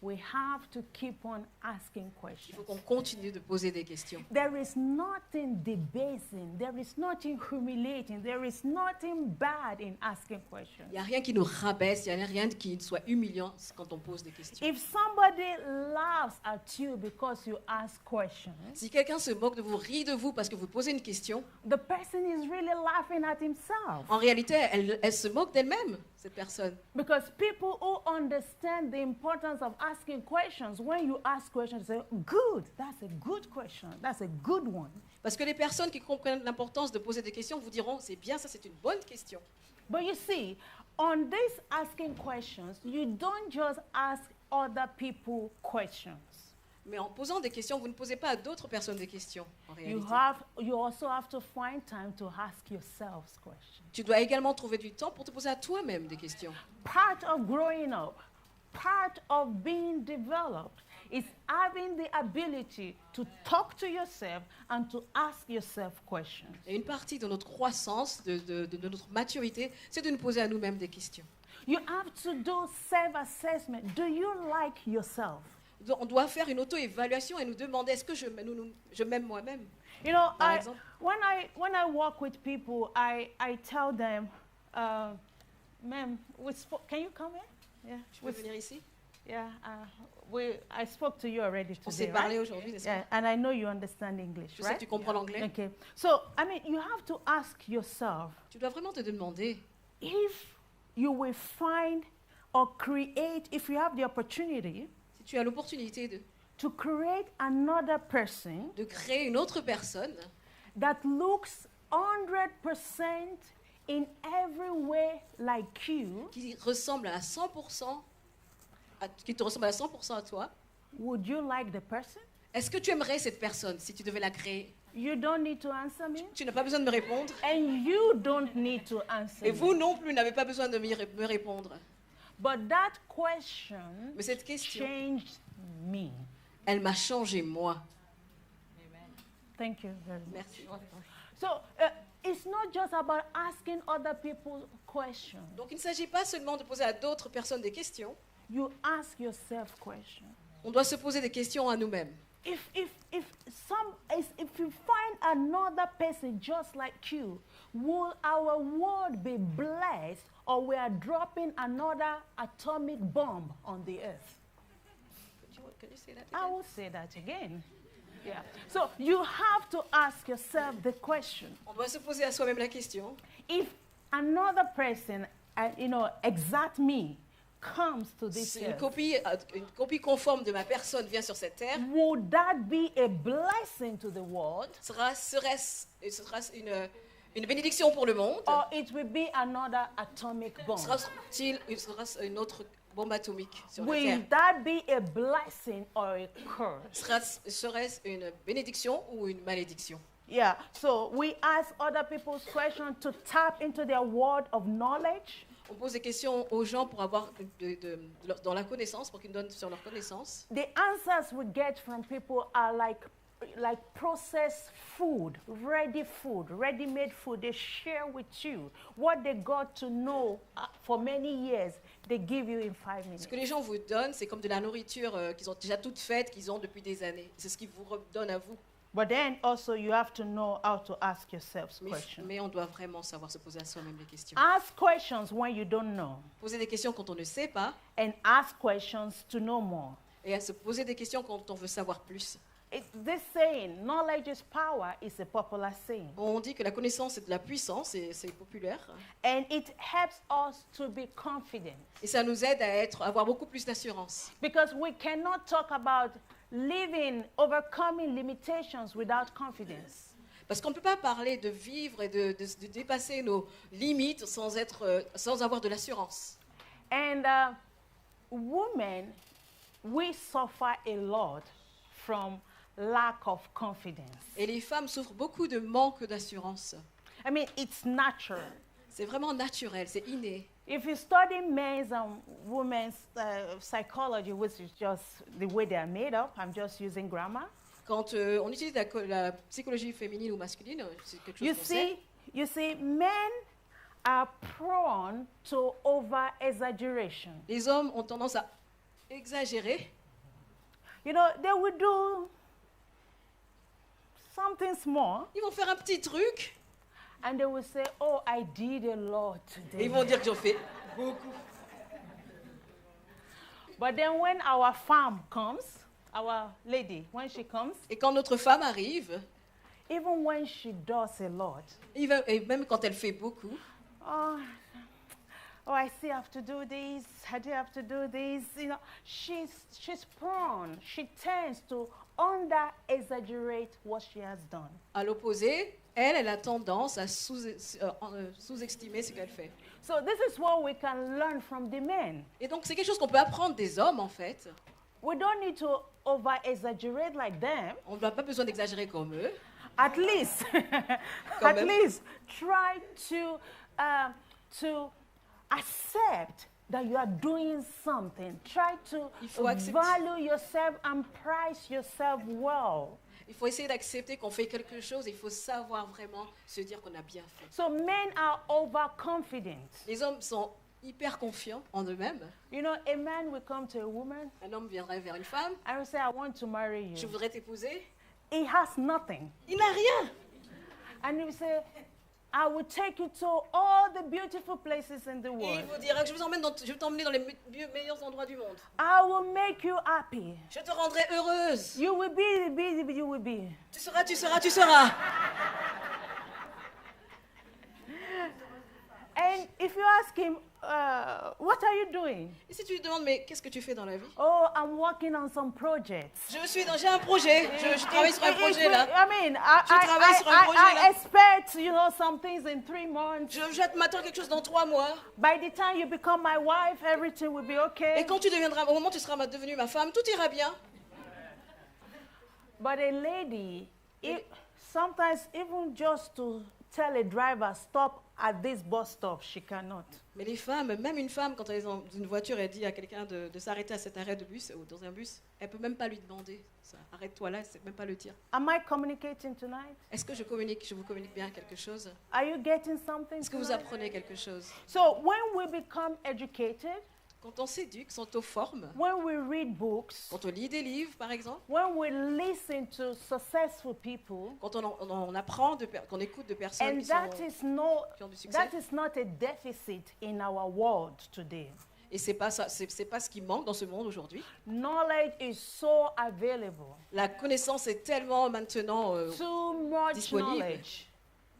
we have to keep on asking questions. Il faut qu'on continue de poser des questions. There is nothing debasing, there is nothing humiliating, there is nothing bad in asking questions. Il n'y a rien qui nous rabaisse, il n'y a rien qui soit humiliant quand on pose des questions. If somebody laughs at you because you ask questions, si quelqu'un se moque de vous, rit de vous parce que vous posez une question, the person is really laughing at himself. En réalité, elle se moque d'elle-même, cette personne. Because people who understand the importance of asking questions, when you ask questions, say, good, that's a good question, that's a good one. Parce que les personnes qui comprennent l'importance de poser des questions vous diront, c'est bien, ça c'est une bonne question. But you see, on this asking questions, you don't just ask other people questions. Mais en posant des questions, vous ne posez pas à d'autres personnes des questions, en réalité. You also have to find time to ask yourselves questions. Tu dois également trouver du temps pour te poser à toi-même des questions. Part of growing up, part of being developed is having the ability to talk to yourself and to ask yourself questions. Et une partie de notre croissance, de notre maturité, c'est de nous poser à nous-mêmes des questions. You have to do self-assessment. Do you like yourself? On doit faire une auto-évaluation et nous demander est-ce que je m'aime moi-même. You know, when I work with people, I tell them, ma'am, can you come in? Yeah. Je peux venir ici? Yeah, I spoke to you already today. On s'est parlé aujourd'hui, n'est-ce pas? Yeah, and I know you understand English, Je sais que tu comprends l'anglais. Okay. So, I mean, you have to ask yourself. Tu dois vraiment te demander. If you will find or create, if you have the opportunity. Si tu as l'opportunité to create another person. De créer une autre personne. That looks 100% in every way like you. Qui ressemble à 100%. Qui te ressemble à 100% à toi. Would you like the person? Est-ce que tu aimerais cette personne si tu devais la créer? You don't need to answer me. Tu n'as pas besoin de me répondre. And you don't need to answer Et vous non plus n'avez pas besoin de me répondre. But that question Mais cette question changed me. Elle m'a changé moi. Thank you very much. Merci. So it's not just about asking other people questions. Donc il ne s'agit pas seulement de poser à d'autres personnes des questions. You ask yourself questions. On doit se poser des questions à nous-mêmes. if you find another person just like you, will our world be blessed, or we are dropping another atomic bomb on the earth? Can you say that I again? will say that again. Yeah. So you have to ask yourself the question: On doit se poser à soi-même la question. if another person, exact me, comes to this Si earth, une copie conforme de ma personne vient sur cette terre, would that be a blessing to the world, sera-ce une bénédiction pour le monde? or it will be another atomic bomb? Sera-ce une autre bombe atomique sur la terre? Will that be a blessing or a curse? Serait-ce une bénédiction ou une malédiction? Yeah. So we ask other people's questions to tap into their world of knowledge. On pose des questions aux gens pour avoir dans la connaissance, pour qu'ils nous donnent sur leur connaissance. The answers we get from people are like processed food, ready-made food. They share with you what they got to know for many years. They give you in 5 minutes. Ce que les gens vous donnent, c'est comme de la nourriture qu'ils ont déjà toute faite, qu'ils ont depuis des années. C'est ce qu'ils vous donnent à vous. But then also you have to know how to ask yourselves questions. Mais on doit vraiment savoir se poser à soi-même les questions. Ask questions when you don't know, Poser des questions quand on ne sait pas, and ask questions to know more. et à se poser des questions quand on veut savoir plus. This saying, knowledge is power, is a popular saying. On dit que la connaissance est de la puissance, et c'est populaire. And it helps us to be confident. Et ça nous aide à avoir beaucoup plus d'assurance. Because we cannot talk about overcoming limitations without confidence. Parce qu'on ne peut pas parler de vivre et de dépasser nos limites sans avoir de l'assurance. And women, we suffer a lot from lack of confidence. Et les femmes souffrent beaucoup de manque d'assurance. I mean, it's natural. C'est vraiment naturel, c'est inné. If you study men's and women's psychology, which is just the way they are made up, I'm just using grammar. Quand on utilise la psychologie féminine ou masculine, c'est quelque chose qu'on sait. You see, men are prone to over-exaggeration. Les hommes ont tendance à exagérer. You know, they will do something small, Ils vont faire un petit truc and they will say, "Oh, I did a lot today." et ils vont dire que j'en fais beaucoup. But then when our femme comes, our lady, when she comes, Et quand notre femme arrive, even when she does a lot, et même quand elle fait beaucoup, oh, I still have to do this, I do have to do this, you know, she's prone, she tends to under-exaggerate what she has done. à l'opposé, elle a tendance à sous-estimer ce qu'elle fait. So this is what we can learn from the men. Et donc c'est quelque chose qu'on peut apprendre des hommes en fait. We don't need to over-exaggerate like them. On n'a pas besoin d'exagérer comme eux. At least, Quand at même. least try to accept that you are doing something. Try to Il faut accepter. value yourself and price yourself well. Il faut essayer d'accepter qu'on fait quelque chose et il faut savoir vraiment se dire qu'on a bien fait. So men are overconfident. Les hommes sont hyper confiants en eux-mêmes. You know, a man will come to a woman Un homme viendrait vers une femme, and will say, "I want to marry je you." voudrais t'épouser. He has nothing. Il n'a rien. And he will say, "I will take you to all the beautiful places in the Et il world. vous dira que je vais t'emmener dans les meilleurs endroits du monde. I will make you happy. Je te rendrai heureuse. You will be, you will be." Tu seras. And if you ask him, "What are you doing?" Et si tu lui demandes, mais qu'est-ce que tu fais dans la vie? "Oh, I'm working on some projects." J'ai un projet. Je travaille sur un projet là. I mean, Je travaille sur un projet, I là. expect, some things in 3 months. Je m'attends à quelque chose dans 3 mois. By the time you become my wife, everything will be okay. Et quand au moment où tu seras devenue ma femme, tout ira bien. But a lady, sometimes even just to tell a driver, "Stop at this bus stop," she cannot. Mais les femmes, même une femme, quand elle est dans une voiture et dit à quelqu'un de s'arrêter à cet arrêt de bus ou dans un bus, elle peut même pas lui demander ça. Arrête-toi là, elle sait même pas le dire. Am I communicating tonight? Est-ce que je vous communique bien quelque chose? Are you getting something Est-ce que vous tonight? apprenez quelque chose? So when we become educated, Quand on s'éduque, quand on forme, when we read books, quand on lit des livres, par exemple, when we listen to successful people, quand on apprend, qu'on écoute de personnes and qui ont du succès, that is not a deficit in our world today. et c'est pas ça, c'est pas ce qui manque dans ce monde aujourd'hui. Knowledge is so available. La connaissance est tellement maintenant Too much disponible. knowledge.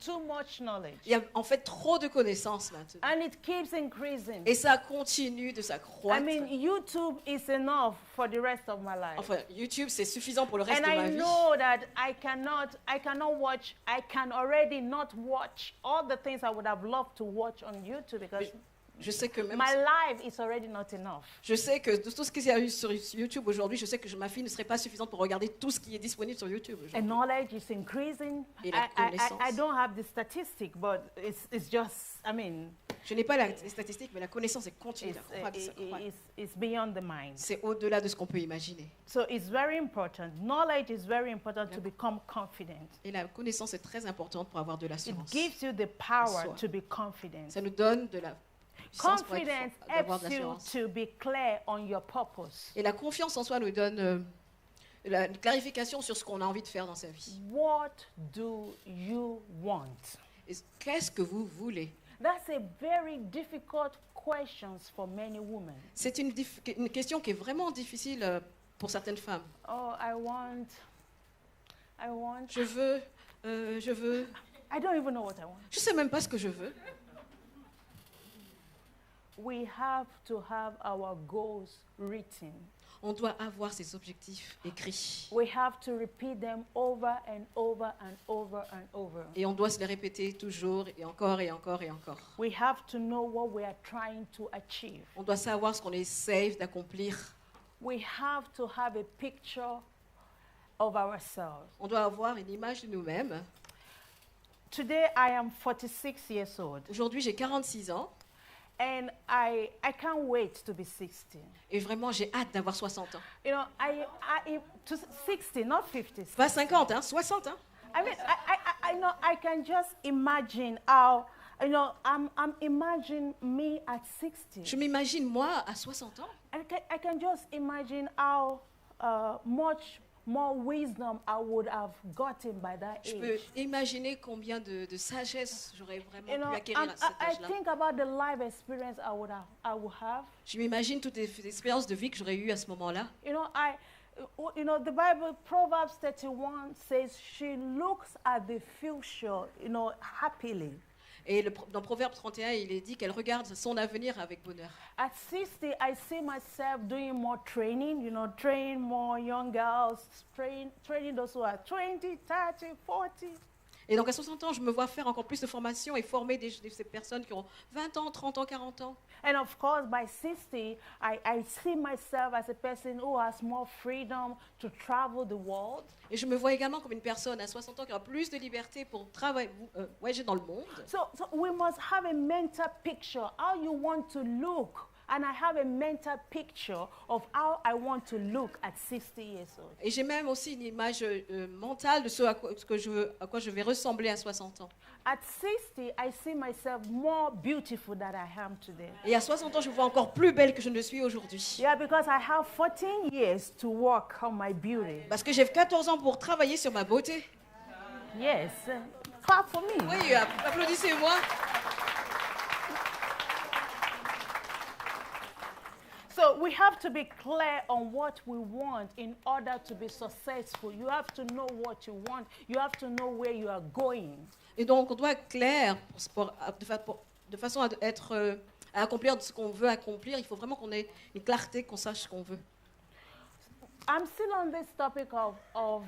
Too much knowledge. Il y a en fait trop de connaissances maintenant. And it keeps increasing. Et ça continue de s'accroître. I mean, YouTube is enough for the rest of my life. Enfin, YouTube, c'est suffisant pour le reste And de ma I vie. know that I can already not watch all the things I would have loved to watch on YouTube because Je sais que même my life is already not enough. je sais que de tout ce qu'il y a eu sur YouTube aujourd'hui, je sais que ma fille ne serait pas suffisante pour regarder tout ce qui est disponible sur YouTube And aujourd'hui. knowledge is increasing. Et la connaissance. I don't have the statistic, but it's just, I mean, Je n'ai pas les statistiques, mais la connaissance est continue d'accroître, s'accroître. it's beyond the mind. C'est au-delà de ce qu'on peut imaginer. So it's very important. Knowledge is very important to become confident. Et la connaissance est très importante pour avoir de It l'assurance. gives you the power Soi. to be confident. Ça nous donne de la puissance pour être Confidence fort, d'avoir de helps you l'assurance. to be clear on your purpose. Et la confiance en soi nous donne une clarification sur ce qu'on a envie de faire dans sa vie. What do you want? Et qu'est-ce que vous voulez? That's a very difficult question for many women. C'est une question qui est vraiment difficile pour certaines femmes. Oh, I want. Je veux. I don't even know what I want. Je sais même pas ce que je veux. We have to have our goals written. On doit avoir ses objectifs écrits. We have to repeat them over and over and over and over. Et on doit se les répéter toujours et encore et encore et encore. We have to know what we are trying to achieve. On doit savoir ce qu'on essaye d'accomplir. We have to have a picture of ourselves. On doit avoir une image de nous-mêmes. Today I am 46 years old Aujourd'hui, j'ai 46 ans and I can't wait to be 60. et vraiment, j'ai hâte d'avoir 60 ans. You know, to 60, not 50. Pas 50, hein, 60. Hein. I mean, I know I can just imagine how, you know, I'm imagining me at 60. Je m'imagine, moi, à 60 ans. I can just imagine how much more wisdom I would have gotten by that Je peux age. imaginer combien de sagesse j'aurais vraiment You know, pu acquérir à cet I âge-là. think about the life experience I would have. Je m'imagine toutes les expériences de vie que j'aurais eues à ce moment-là. You know, the Bible, Proverbs 31 says she looks at the future, you know, happily. Et dans Proverbe 31, il est dit qu'elle regarde son avenir avec bonheur. At 60, I see myself doing more training, you know, train more young girls, training those who are 20, 30, 40. Et donc à 60 ans, je me vois faire encore plus de formation et former ces personnes qui ont 20 ans, 30 ans, 40 ans. And of course, by 60, I see myself as a person who has more freedom to travel the world. Et je me vois également comme une personne à 60 ans qui aura plus de liberté pour voyager dans le monde. So we must have a mental picture how you want to look. And I have a mental picture of how I want to look at 60 years old. Et j'ai même aussi une image mentale de ce à quoi je vais ressembler à 60 ans. At 60, I see myself more beautiful than I am today. Et à 60 ans, je me vois encore plus belle que je ne le suis aujourd'hui. Yeah, because I have 14 years to work on my beauty. Parce que j'ai 14 ans pour travailler sur ma beauté. Yes, clap for me. Oui, applaudissez-moi. So we have to be clear on what we want in order to be successful. You have to know what you want. You have to know where you are going. Et donc, on doit être clair de façon à accomplir ce qu'on veut accomplir. Il faut vraiment qu'on ait une clarté, qu'on sache ce qu'on veut. I'm still on this topic of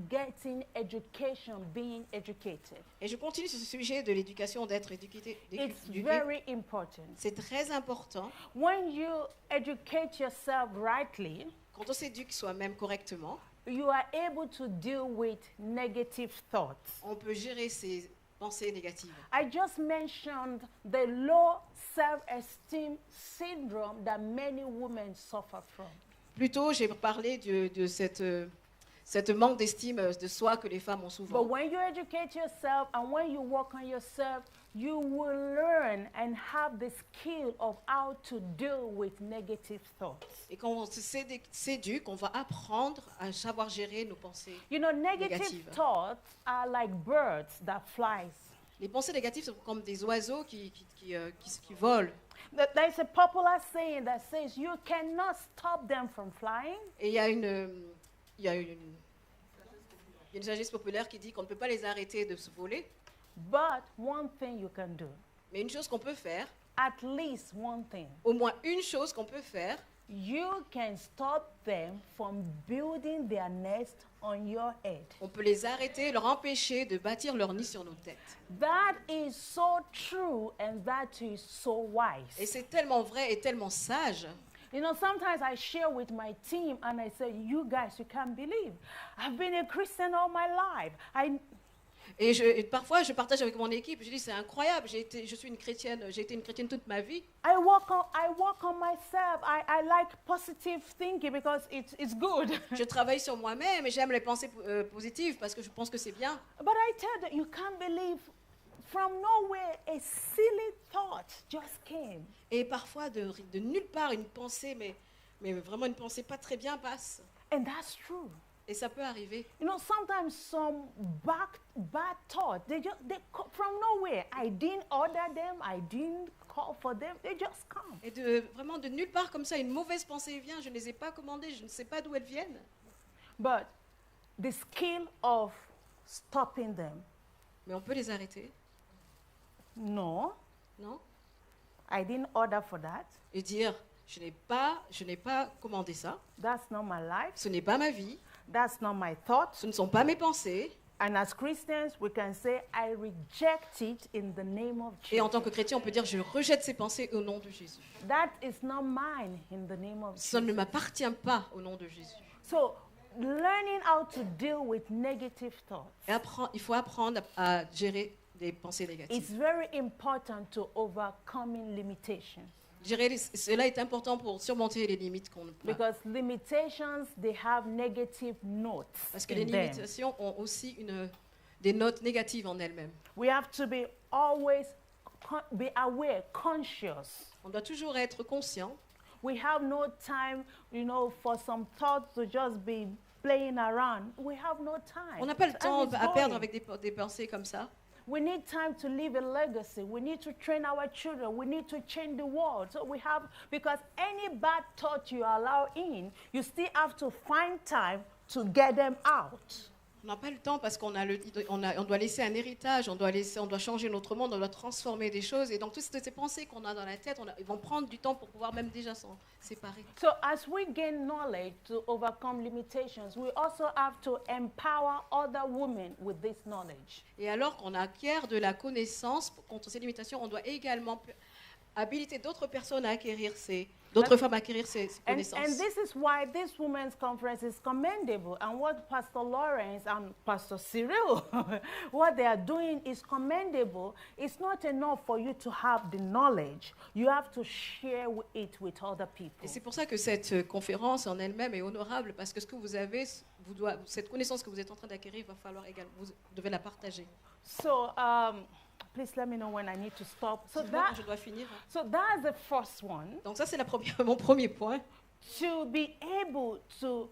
getting education, being educated. Et je continue sur ce sujet de l'éducation, d'être éduqué. It's very important. C'est très important. When you educate yourself rightly, Quand on s'éduque soi-même correctement, you are able to deal with negative thoughts. on peut gérer ses pensées négatives. I just mentioned the low self-esteem syndrome that many women suffer from. Plus tôt, j'ai parlé de cette manque d'estime de soi que les femmes ont But souvent. when you educate yourself and when you work on yourself, you will learn and have the skill of how to deal with negative thoughts. Et quand on s'éduque, on va apprendre à savoir gérer nos pensées. You know, negative Négative. thoughts are like birds that flies. Les pensées négatives sont comme des oiseaux qui volent. There's a popular saying that says you cannot stop them from flying, Et il y a une sagesse populaire qui dit qu'on ne peut pas les arrêter de se voler. but one thing you can do, Mais une chose qu'on peut faire, at least one thing, au moins une chose qu'on peut faire, you can stop them from building their nest on your head. on peut les arrêter, leur empêcher de bâtir leur nid sur nos têtes. That is so true and that is so Et wise. c'est tellement vrai et tellement sage. You know, sometimes I share with my team and I say, you guys, you can't believe. I've been a Christian all my life. Et parfois, je partage avec mon équipe, je dis, c'est incroyable, j'ai été une chrétienne toute ma vie. I work on myself. I like positive thinking because it's good. Je travaille sur moi-même et j'aime les pensées positives parce que je pense que c'est bien. But I tell them, you can't believe from nowhere a silly thought just came. Et parfois, de nulle part, une pensée, mais vraiment une pensée pas très bien passe. And that's true. Et ça peut arriver. You know, sometimes some bad thoughts, they come from nowhere. I didn't order them. I didn't call for them. They just come. Et vraiment de nulle part comme ça, une mauvaise pensée vient, je ne les ai pas commandées, je ne sais pas d'où elles viennent. But the skill of stopping them, Mais on peut les arrêter, no, non? I didn't order for that. Et dire, je n'ai pas commandé ça, That's not my life. ce n'est pas ma vie, That's not my thoughts. ce ne sont pas mes pensées. And as Christians, we can say, I reject it in the name of Et en Jesus. tant que chrétien, on peut dire, je rejette ces pensées au nom de Jésus. That is not mine in the name of Ça ne Jesus. m'appartient pas au nom de Jésus. So, learning how to deal with negative thoughts. Et il faut apprendre à gérer des pensées It's négatives. very important to overcoming limitations Cela est important pour surmonter les limites qu'on a. because limitations they have negative notes. Parce que les in them. limitations ont aussi des notes négatives en elles-mêmes. We have to be always be aware, conscious. On doit toujours être conscient. We have no time, you know, for some thoughts to just be playing around. We have no time. On n'a pas le And temps it's à perdre going. avec des pensées comme ça. We need time to leave a legacy. We need to train our children. We need to change the world. So we have, because any bad thought you allow in, you still have to find time to get them out. On n'a pas le temps parce qu'on doit laisser un héritage, on doit changer notre monde, on doit transformer des choses. Et donc toutes ces pensées qu'on a dans la tête, ils vont prendre du temps pour pouvoir même déjà s'en séparer. So as we gain knowledge to overcome limitations, we also have to empower other women with this knowledge. Et alors qu'on acquiert de la connaissance contre ces limitations, on doit également habiliter d'autres personnes à acquérir d'autres femmes à acquérir ces And connaissances. this is why this women's conference is commendable. And what Pastor Lawrence and Pastor Cyril, what they are doing is commendable. It's not enough for you to have the knowledge. You have to share it with other people. Et c'est pour ça que cette conférence en elle-même est honorable, parce que ce que vous avez, cette connaissance que vous êtes en train d'acquérir, il va falloir également, vous devez la partager. So please let me know when I need to stop. So Dites-moi quand that, je dois finir. so that's the first one. Donc ça, c'est mon premier point. To be able to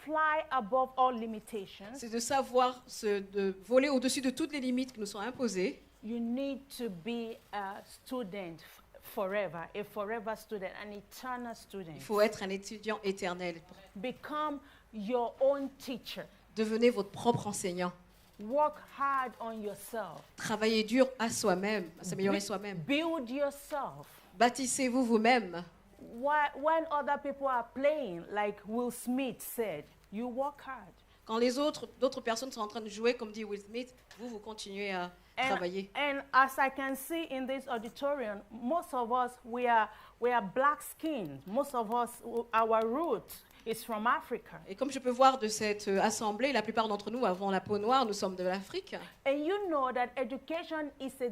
fly above all limitations, C'est de savoir de voler au-dessus de toutes les limites qui nous sont imposées. you need to be a student forever, a forever student, an eternal student. Il faut être un étudiant éternel. Become your own teacher. Devenez votre propre enseignant. Work hard on yourself. Travaillez dur à soi-même, à s'améliorer soi-même. Build yourself. Bâtissez-vous vous-même. When other people are playing, like Will Smith said, you work hard. Quand d'autres personnes sont en train de jouer, comme dit Will Smith, vous continuez à travailler. And as I can see in this auditorium, most of us, we are black skinned. Most of us, our root is from Africa. Et comme je peux voir de cette assemblée, la plupart d'entre nous avons la peau noire, nous sommes de l'Afrique. And you know that education is a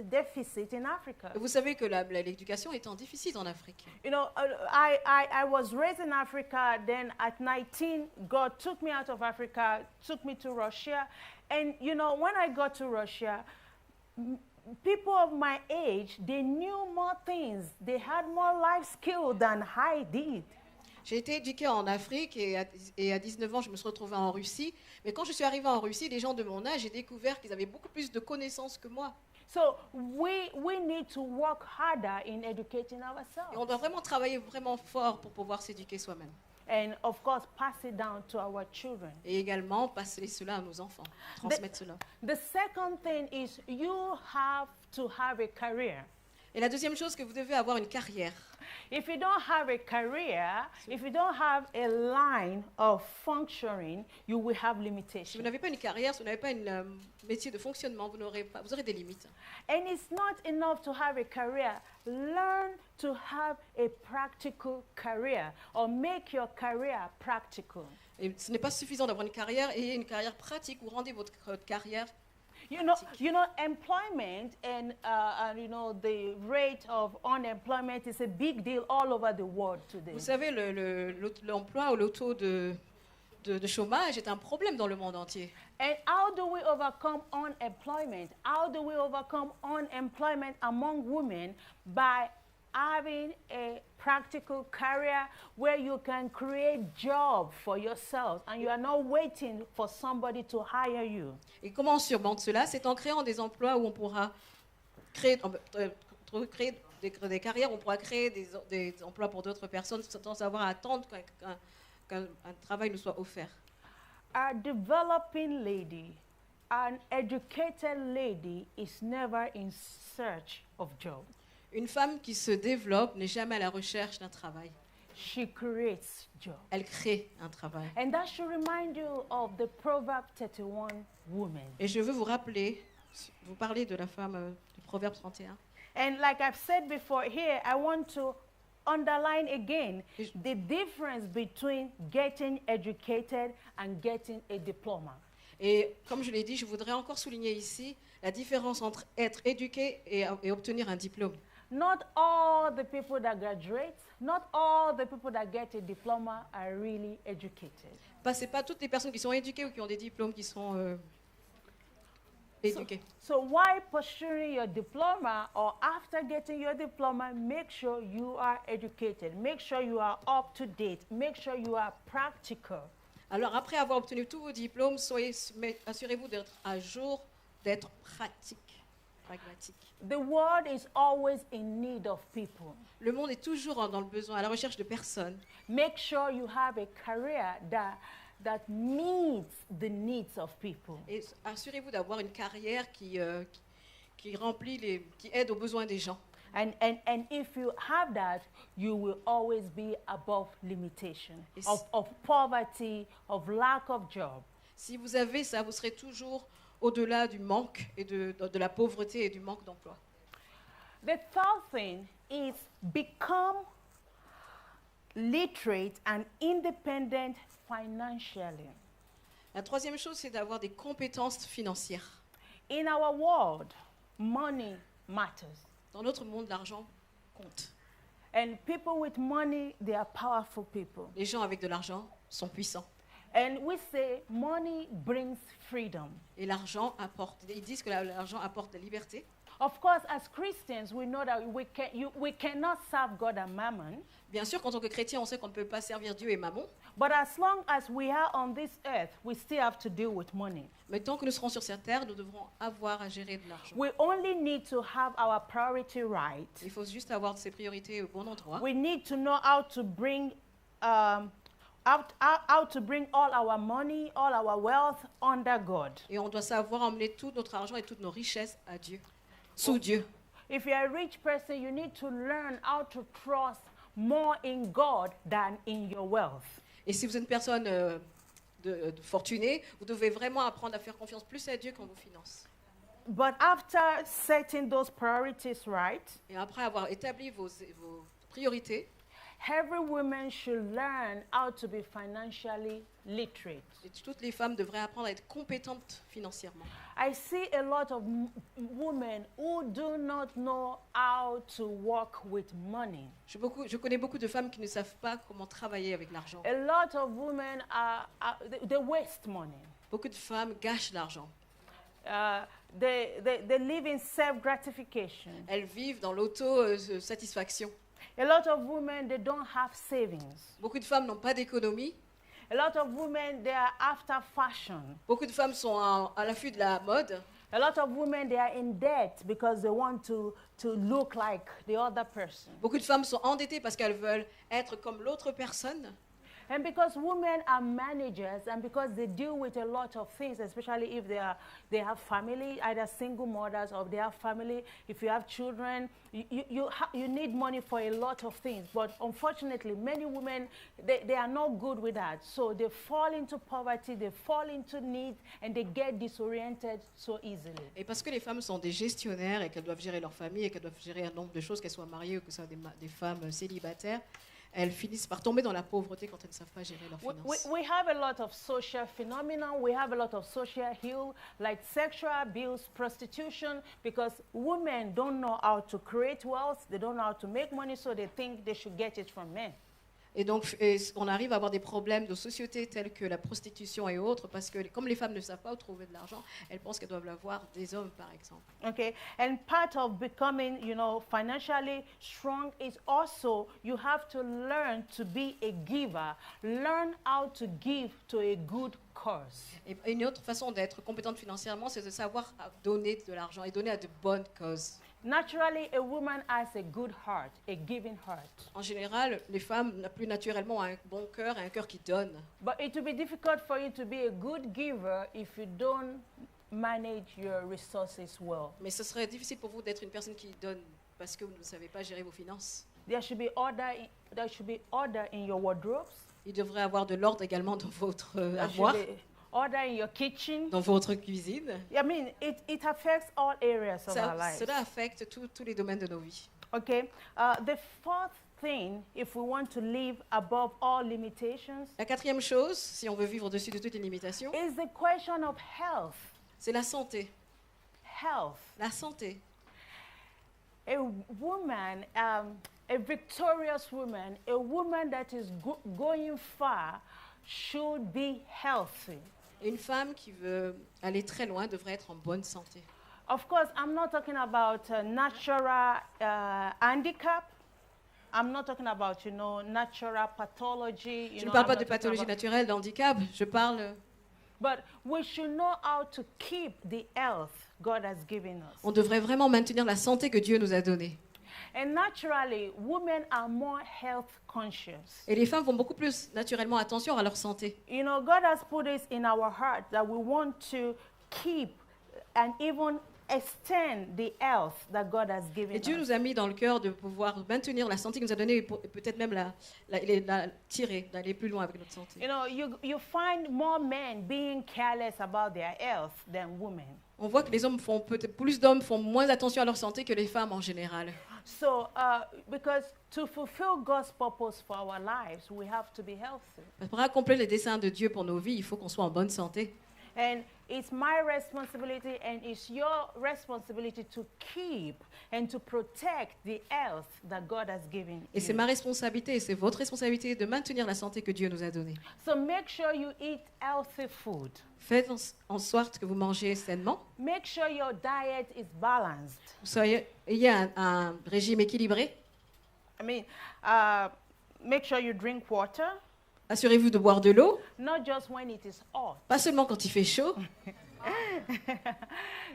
deficit in Africa. Et vous savez que l'éducation est en déficit en Afrique. You know, I was raised in Africa. Then at 19, God took me out of Africa, took me to Russia. And, you know, when I got to Russia, people of my age, they knew more things. They had more life skill than I did. J'ai été éduquée en Afrique et à 19 ans, je me suis retrouvée en Russie. Mais quand je suis arrivée en Russie, les gens de mon âge, j'ai découvert qu'ils avaient beaucoup plus de connaissances que moi. So we need to work harder in educating Et on ourselves. doit vraiment travailler vraiment fort pour pouvoir s'éduquer soi-même. And of course, pass it down to our children. Et également passer cela à nos enfants, transmettre cela. The second thing is you have to have a career. Et la deuxième chose, que vous devez avoir une carrière. If you don't have a career, if you don't have a line of functioning, you will have Si vous limitations. n'avez pas une carrière, si vous n'avez pas un métier de fonctionnement, vous aurez des limites. And it's not enough to have a career. Learn to have a practical career or make your career practical. Et ce n'est pas suffisant d'avoir une carrière, ayez une carrière pratique ou rendez votre carrière. You know, employment and the rate of unemployment is a big deal all over the world today. Vous savez, l'emploi ou le taux de chômage est un problème dans le monde entier. And how do we overcome unemployment? How do we overcome unemployment among women? By having a practical career where you can create job for yourself and you are not waiting for somebody to hire you. Et comment on surmonte cela? C'est en créant des emplois où on pourra créer des carrières, on pourra créer des emplois pour d'autres personnes sans avoir à attendre qu'un travail nous soit offert. A developing lady, an educated lady is never in search of job. Une femme qui se développe n'est jamais à la recherche d'un travail. She creates job. Elle crée un travail. And that should remind you of the Proverb 31 woman. Et je veux vous parler de la femme du Proverbe 31. And like I've said before here, I want to underline again the difference between getting educated and getting a diploma. Et comme je l'ai dit, je voudrais encore souligner ici la différence entre être éduqué et obtenir un diplôme. Not all the people that graduate, not all the people that get a diploma are really educated. Ce n'est pas toutes les personnes qui sont éduquées ou qui ont des diplômes qui sont éduquées. So while pursuing your diploma or after getting your diploma, make sure you are educated. Make sure you are up to date. Make sure you are practical. Alors après avoir obtenu tous vos diplômes, assurez-vous d'être à jour, d'être pragmatique. The world is always in need of people. Le monde est toujours dans le besoin, à la recherche de personnes. Make sure you have a career that meets the needs of people. Et assurez-vous d'avoir une carrière qui aide aux besoins des gens. And if you have that, you will always be above limitation of poverty, of lack of job. Si vous avez ça, vous serez toujours au-delà du manque et de la pauvreté et du manque d'emploi. The third thing is become literate and independent financially. La troisième chose, c'est d'avoir des compétences financières. In our world, money matters. Dans notre monde, l'argent compte. And people with money, they are powerful people. Les gens avec de l'argent sont puissants. And we say money brings freedom. Et l'argent apporte, ils disent que l'argent apporte la liberté. Of course, as Christians, we know that we cannot serve God and mammon. Bien sûr, qu'en tant que chrétien, on sait qu'on ne peut pas servir Dieu et Mammon. But as long as we are on this earth, we still have to deal with money. Mais tant que nous serons sur cette terre, nous devrons avoir à gérer de l'argent. We only need to have our priority right. Il faut juste avoir ses priorités au bon endroit. We need to know how to bring how to bring all our money, all our wealth under God. Et on doit savoir emmener tout notre argent et toutes nos richesses à Dieu, sous Dieu. If you're a rich person, you need to learn how to trust more in God than in your wealth. Et si vous êtes une personne fortunée, vous devez vraiment apprendre à faire confiance plus à Dieu qu'en vos finances. But after setting those priorities right, Et après avoir établi vos priorités, every woman should learn how to be financially literate. et toutes les femmes devraient apprendre à être compétentes financièrement. I see a lot of women who do not know how to work with money. Je connais beaucoup de femmes qui ne savent pas comment travailler avec l'argent. A lot of women they waste money. Beaucoup de femmes gâchent l'argent. they live in self-gratification. Elles vivent dans l'auto-satisfaction. A lot of women, they don't have savings. Beaucoup de femmes n'ont pas d'économie. A lot of women, they are after fashion. Beaucoup de femmes sont à l'affût de la mode. A lot of women, they are in debt because they want to look like the other person. Beaucoup de femmes sont endettées parce qu'elles veulent être comme l'autre personne. And because women are managers and because they deal with a lot of things, especially if they have family, either single mothers or they have family, if you have children, you need money for a lot of things. But unfortunately, many women, they are not good with that. So they fall into poverty, they fall into need, and they get disoriented so easily. Et parce que les femmes sont des gestionnaires et qu'elles doivent gérer leur famille et qu'elles doivent gérer un nombre de choses, qu'elles soient mariées ou que ce soit des femmes célibataires, elles finissent par tomber dans la pauvreté quand elles ne savent pas gérer leurs finances. We have a lot of social phenomena. We have a lot of social ill, like sexual abuse, prostitution, because women don't know how to create wealth. They don't know how to make money, so they think they should get it from men. Et donc, on arrive à avoir des problèmes de société tels que la prostitution et autres, parce que comme les femmes ne savent pas où trouver de l'argent, elles pensent qu'elles doivent l'avoir des hommes, par exemple. Okay, and part of becoming, financially strong is also you have to learn to be a giver. Learn how to give to a good cause. Et une autre façon d'être compétente financièrement, c'est de savoir donner de l'argent et donner à de bonnes causes. Naturally, a woman has a good heart, a giving heart. En général, les femmes ont plus naturellement un bon cœur et un cœur qui donne. But it will be difficult for you to be a good giver if you don't manage your resources well. Mais ce serait difficile pour vous d'être une personne qui donne parce que vous ne savez pas gérer vos finances. There should be order in your wardrobes. Il devrait y avoir de l'ordre également dans votre There armoire, should be order in your kitchen. dans votre cuisine. I mean, it affects all areas of our lives. Cela affecte tous les domaines de nos vies. Okay. The fourth thing, if we want to live above all limitations, La quatrième chose, si on veut vivre au-dessus de toutes les limitations, is the question of health. c'est la santé. Health. La santé. A woman, a victorious woman, a woman that is going far, should be healthy. Et une femme qui veut aller très loin devrait être en bonne santé. Of course, I'm not talking about natural handicap. I'm not talking about, natural pathology. Je ne parle pas de pathologie naturelle, d'handicap. Je parle. But we should know how to keep the health God has given us. On devrait vraiment maintenir la santé que Dieu nous a donnée. And naturally, women are more health conscious. Et les femmes font beaucoup plus naturellement attention à leur santé. God has put this in our heart that we want to keep and even extend the health that God has given Et Dieu us. nous a mis dans le cœur de pouvoir maintenir la santé qu'il nous a donnée et peut-être même la tirer, d'aller plus loin avec notre santé. You find more men being careless about their health than women. On voit que plus d'hommes font moins attention à leur santé que les femmes en général. So, because to fulfill God's purpose for our lives, we have to be healthy. Pour accomplir les desseins de Dieu pour nos vies, il faut qu'on soit en bonne santé. And it's my responsibility and it's your responsibility to keep and to protect the health that God has given Et c'est you. ma responsabilité et c'est votre responsabilité de maintenir la santé que Dieu nous a donnée. So make sure you eat healthy food. Faites en sorte que vous mangez sainement. Make sure your diet is balanced. Ayez un régime équilibré. Make sure you drink water, Assurez-vous de boire de l'eau, not just when it is hot. pas seulement quand il fait chaud.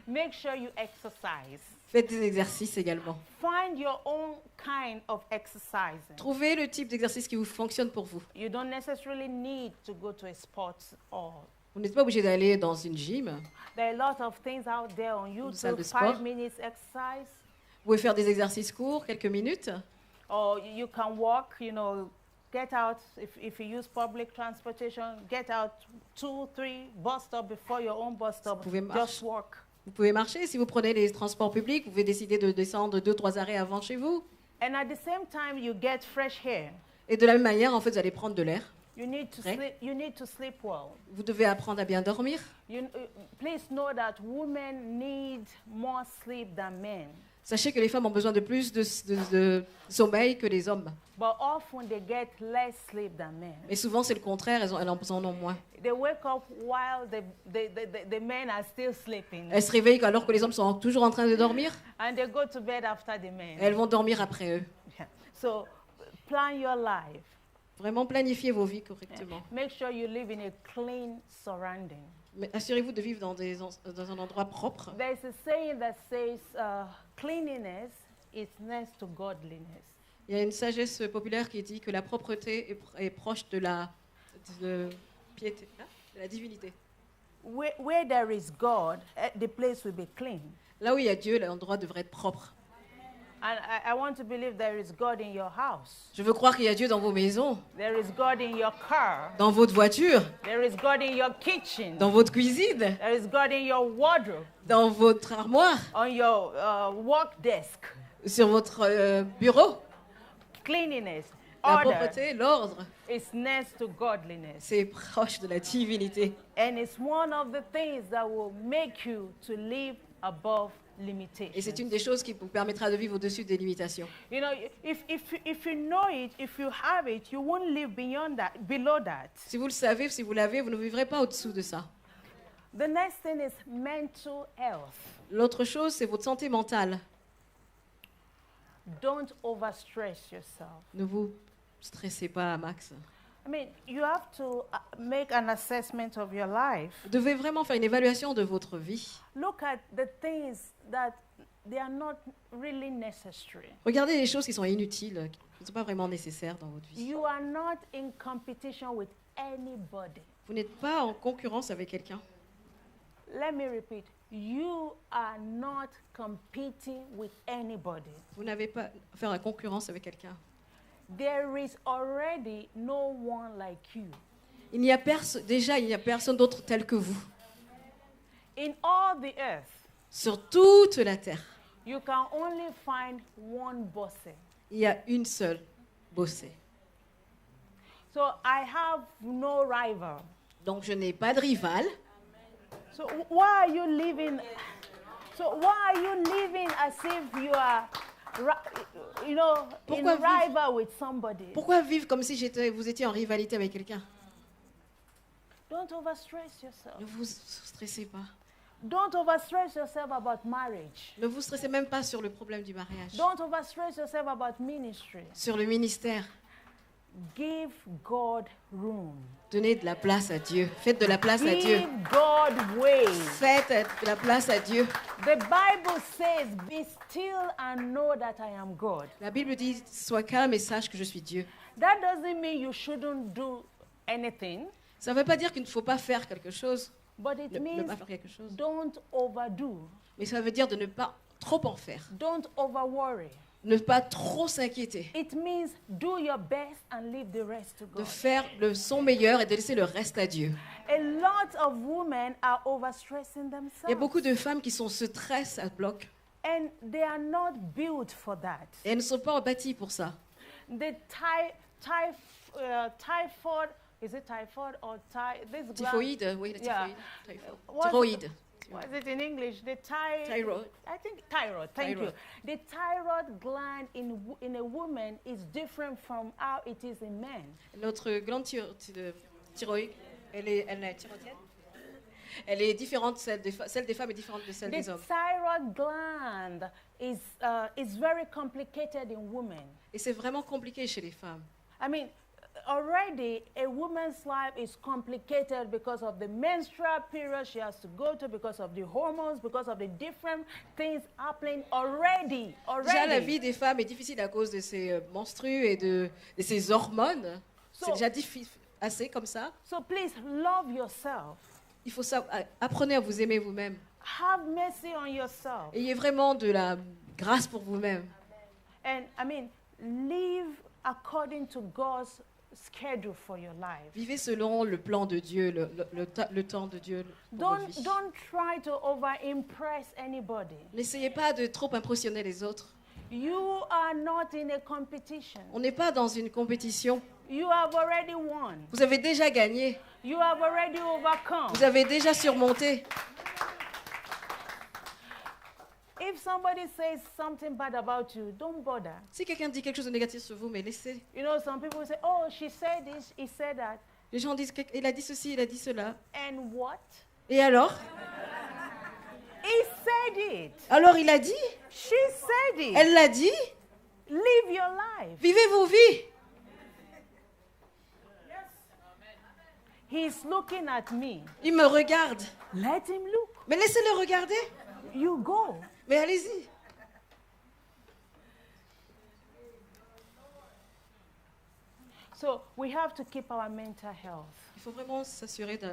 Make sure you exercise. Faites des exercices également. Find your own kind of exercising. Trouvez le type d'exercice qui vous fonctionne pour vous. You don't necessarily need to go to a sports hall. Vous n'êtes pas obligé d'aller dans une gym. There are a lot of things out there on salle YouTube. de sport. 5 minutes exercise, Vous pouvez faire des exercices courts, quelques minutes. or you can walk. Get out if you use public transportation. Get out 2, 3 bus stops before your own bus stop. pouvez Just walk. Vous pouvez marcher. Si vous prenez les transports publics, vous pouvez décider de descendre 2-3 arrêts avant chez vous. And at the same time, you get fresh air. Et de la même manière, en fait, vous allez prendre de l'air. You need to Right. sleep. You need to sleep well. Vous devez apprendre à bien dormir. Please know that women need more sleep than men. Sachez que les femmes ont besoin de plus de sommeil que les hommes. But often they get less sleep than men. Mais souvent, c'est le contraire, elles en ont moins. They wake up while the men are still sleeping. Elles se réveillent alors que les hommes sont toujours en train de dormir. And they go to bed after the men. Elles vont dormir après eux. Yeah. So plan your life. Vraiment planifiez vos vies correctement. Make sure you live in a clean surrounding. Mais assurez-vous de vivre dans un endroit propre. There's a saying that says cleanliness is next to godliness. Il y a une sagesse populaire qui dit que la propreté est proche de la piété, de la divinité. Where there is God, the place will be clean. Là où il y a Dieu, l'endroit devrait être propre. And I want to believe there is God in your house. Je veux croire qu'il y a Dieu dans vos maisons, There is God in your car. dans votre voiture, There is God in your kitchen. dans votre cuisine, There is God in your wardrobe, dans votre armoire, on your work desk. sur votre bureau. Cleanliness, La order propreté, l'ordre, is next to godliness. c'est proche de la divinité. And it's one of the things that will make you to live above limitations. Et c'est une des choses qui vous permettra de vivre au-dessus des limitations. You know, if you know it, if you have it, you won't live beyond that, below that. Si vous le savez, si vous l'avez, vous ne vivrez pas au-dessous de ça. The next thing is mental health. L'autre chose, c'est votre santé mentale. Don't overstress yourself. Ne vous stressez pas à max. I mean, you have to make an assessment of your life. Vous devez vraiment faire une évaluation de votre vie. Look at the things that they are not really necessary. Regardez les choses qui sont inutiles, qui ne sont pas vraiment nécessaires dans votre vie. You are not in competition with anybody. Vous n'êtes pas en concurrence avec quelqu'un. Let me repeat. You are not competing with anybody. Vous n'avez pas à faire la concurrence avec quelqu'un. There is already no one like you. Il n'y a personne d'autre tel que vous. In all the earth, Sur toute la terre, you can only find one bossy. il y a une seule bossée. So I have no rival. Donc je n'ai pas de rival. So why are you living? So why are you living as if you are, in Pourquoi rival with somebody? Pourquoi vivre comme si vous étiez en rivalité avec quelqu'un? Don't overstress yourself. Ne vous stressez pas. Don't overstress yourself about marriage. Ne vous stressez même pas sur le problème du mariage. Don't overstress yourself about ministry. Sur le ministère. Give God room. Donnez de la place à Dieu. Faites de la place à Dieu. Give God way. Faites de la place à Dieu. The Bible says, "Be still and know that I am God." La Bible dit, sois calme et sache que je suis Dieu. That doesn't mean you shouldn't do anything, Ça ne veut pas dire qu'il ne faut pas faire quelque chose, but it ne means pas faire quelque chose. don't overdo. Mais ça veut dire de ne pas trop en faire. Don't overworry. Ne pas trop s'inquiéter. It means do your best and leave the rest to De God. faire son meilleur et de laisser le reste à Dieu. A lot of women are overstressing Il y a themselves, beaucoup de femmes qui se stressent à bloc. and they are not built for that. Et elles ne sont pas bâties pour ça. The typhoid, is it typhoid or this gland? Typhoïde, oui, la Yeah. typhoïde. What's Thyroïde. What is it in English? The Thyroid. I think thyroid. Thank Thyroid. you. The thyroid gland in a woman is different from how it is in men. Notre glande thyroïde, elle est thyroïdienne. Elle est différente, celle des femmes est différente de celle The des hommes. thyroid gland is very complicated in women. Et c'est vraiment compliqué chez les femmes. I mean, already a woman's life is complicated because of the menstrual period she has to go to, because of the hormones, because of the different things happening already. Déjà, la vie des femmes est difficile à cause de ses menstrues et de ses hormones. So- C'est déjà assez comme ça. So please love yourself. Il faut apprenez à vous aimer vous-même. Have mercy on yourself. Ayez vraiment de la grâce pour vous-même. And I mean, live according to God's schedule for your life. Vivez selon le plan de Dieu, le temps de Dieu pour votre vie. Don't try to over-impress anybody. N'essayez pas de trop impressionner les autres. You are not in a competition. On n'est pas dans une compétition. You have already won. Vous avez déjà gagné. You have already overcome. Vous avez déjà surmonté. if somebody says something bad about you, don't bother. Si quelqu'un dit quelque chose de négatif sur vous, mais laissez. You know, some people say, oh, she said this, he said that. Les gens disent, il a dit ceci, il a dit cela. And what? Et alors? He said it. Alors il a dit? She said it. Elle l'a dit? Live your life. Vivez vos vies. He's looking at me. Il me regarde. Let him look. Mais laissez-le regarder. You go. Mais allez-y. So we have to keep our mental health. Il faut vraiment s'assurer de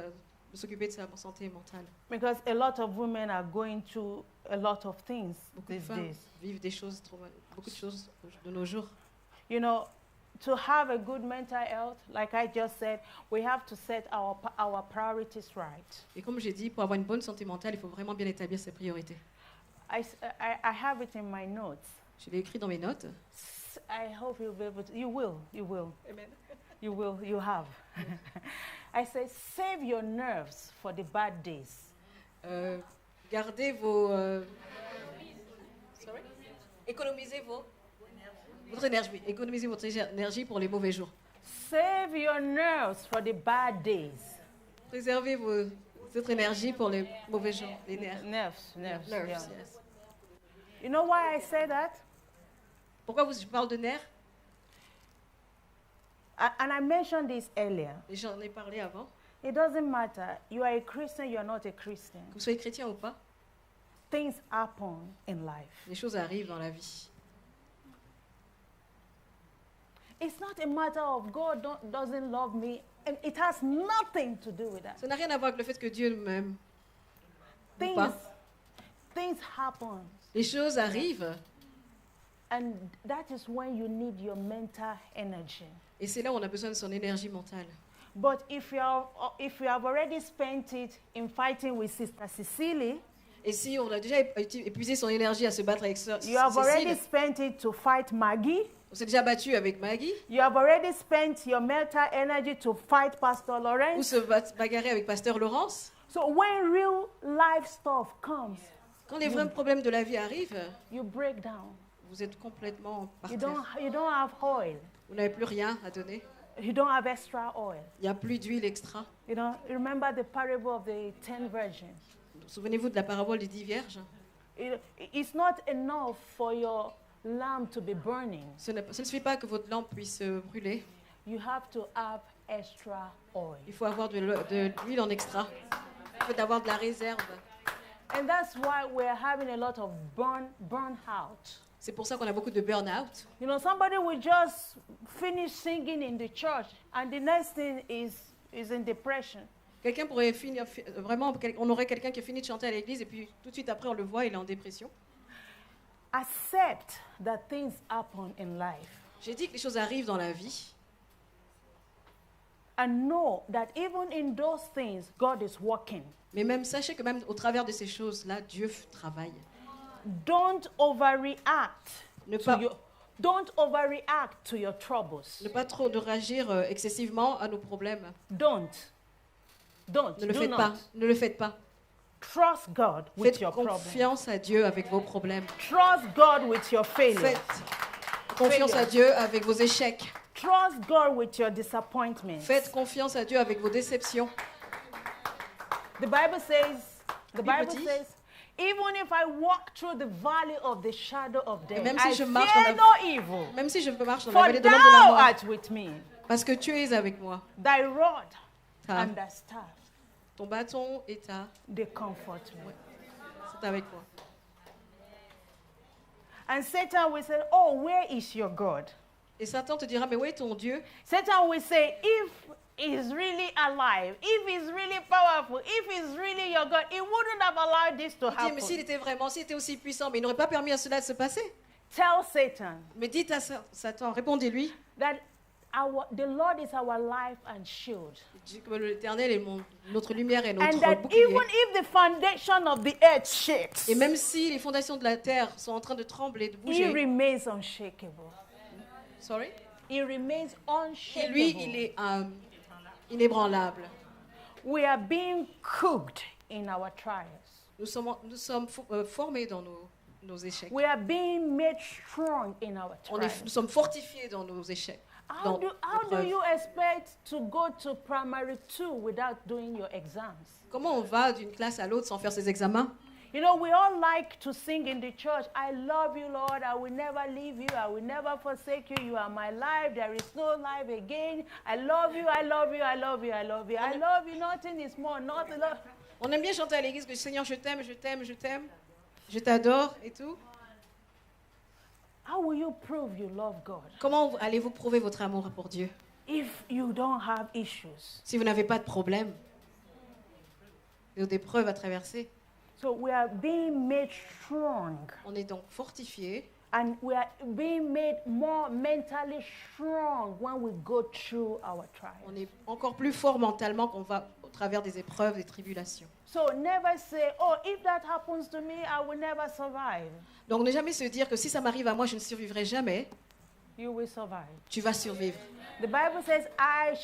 s'occuper de sa santé mentale. Because a lot of women are going through a lot of things Beaucoup de these femmes days. vivent des choses beaucoup de choses de nos jours. You know, to have a good mental health, like I just said, we have to set our priorities right. Et comme j'ai dit, pour avoir une bonne santé mentale, il faut vraiment bien établir ses priorités. I have it in my notes. Je l'ai écrit dans mes notes. I hope you'll be able to. You will. Amen. You will. You have. I say, save your nerves for the bad days. Gardez vos... Sorry? Économisez votre énergie. Oui, économisez votre énergie pour les mauvais jours. Save your nerves for the bad days. Préservez votre énergie pour les mauvais jours. Les nerfs. Nerves. Nerves, Yeah. yes. You know why I say that? Pourquoi je parle de nerfs? And I mentioned this earlier. Et j'en ai parlé avant. It doesn't matter. You are a Christian, you are not a Christian. Que vous soyez chrétien ou pas, Things happen in life. les choses arrivent dans la vie. It's not a matter of God doesn't love me. And it has nothing to do with that. Ça n'a rien à voir avec le fait que Dieu m'aime. Ou Things, pas. things happen. Les choses arrivent. And that is when you need your mental energy. Et c'est là où on a besoin de son énergie mentale. But if you have already spent it in fighting with Sister Cecily, Et si on a déjà épuisé son énergie à se battre avec you have already Cécile, spent it to fight Maggie, on s'est déjà battu avec Maggie, you have already spent your mental energy to fight Pastor ou Lawrence. se bagarrer avec Pasteur Laurence. So when real life stuff comes, Quand les vrais problèmes de la vie arrivent, you break down. vous êtes complètement par You terre. don't have oil. Vous n'avez plus rien à donner. You don't have extra oil. Il n'y a plus d'huile extra. You know, remember the parable of the 10 virgins. Souvenez-vous de la parabole des 10 vierges. It's not enough for your lamp to be burning. Ce ne suffit pas que votre lampe puisse brûler. You have to have extra oil. Il faut avoir de l'huile en extra. Il faut avoir de la réserve. And that's why we're having a lot of burnout. C'est pour ça qu'on a beaucoup de burn-out. You know, somebody will just finish singing in the church, and the next thing is in depression. Quelqu'un pourrait finir, vraiment, on aurait quelqu'un qui a fini de chanter à l'église et puis tout de suite après on le voit, il est en dépression. Accept that things happen in life. J'ai dit que les choses arrivent dans la vie. And know that even in those things, God is working. Mais même, sachez que même au travers de ces choses-là, Dieu travaille. Don't overreact. Ne Don't overreact to your troubles. pas trop de réagir excessivement à nos problèmes. Don't. Ne le Do faites not. pas. Ne le faites pas. Trust God with Faites your problems. confiance à Dieu avec vos problèmes. Trust God with your failures. Faites confiance à Dieu avec vos échecs. Trust God with your disappointments. Faites confiance à Dieu avec vos déceptions. The Bible says, Bible dit, even if I walk through the valley of the shadow of death, même si I je fear marche dans la- no evil. Même si je marche dans la For vallée de l'ombre de la thou mort, art with me. parce que tu es avec moi. Thy rod Ta- and thy staff, Ton bâton et they comfort me. c'est avec moi. And Satan will say, oh, where is your God? Et Satan te dira, mais où est ton Dieu? Satan will say, if he's really alive, if he's really powerful, if he's really your God, he wouldn't have allowed this to Il dit, happen. mais s'il était aussi puissant, mais il n'aurait pas permis à cela de se passer. Tell Satan Mais dites à Satan, répondez-lui, that the Lord is our life and shield. que l'Éternel est notre lumière et And notre that bouclier. even if the foundation of the earth shakes, Et même si les fondations de la terre sont en train de trembler, de he bouger, remains unshakable. sorry, He remains et unshakable. lui, il est inébranlable. We are being cooked in our trials. Nous sommes formés dans nos nos échecs. We are being made strong in our Nous trials. sommes fortifiés dans nos échecs. How do you expect to go to primary 2 without doing your exams? Comment on va d'une classe à l'autre sans faire ses examens? You know, we all like to sing in the church, I love you, Lord, I will never leave you, I will never forsake you, you are my life, there is no life again, I love you, I love you, I love you, I love you, I love you, nothing is more, nothing. On aime bien chanter à l'église que Seigneur, je t'aime, je t'aime, je t'aime, je t'adore et tout. How will you prove you love God Comment allez-vous prouver votre amour pour Dieu if you don't have issues? si vous n'avez pas de problème ou d'épreuves à traverser? So we are being made strong. On est donc fortifiés And we are being made more mentally strong when we go through our trials. on est encore plus fort mentalement qu'on va au travers des épreuves, des tribulations. So never say, oh, if that happens to me, I will never survive. Donc ne jamais se dire que si ça m'arrive à moi, je ne survivrai jamais. You will survive. Tu vas survivre. The Bible says, I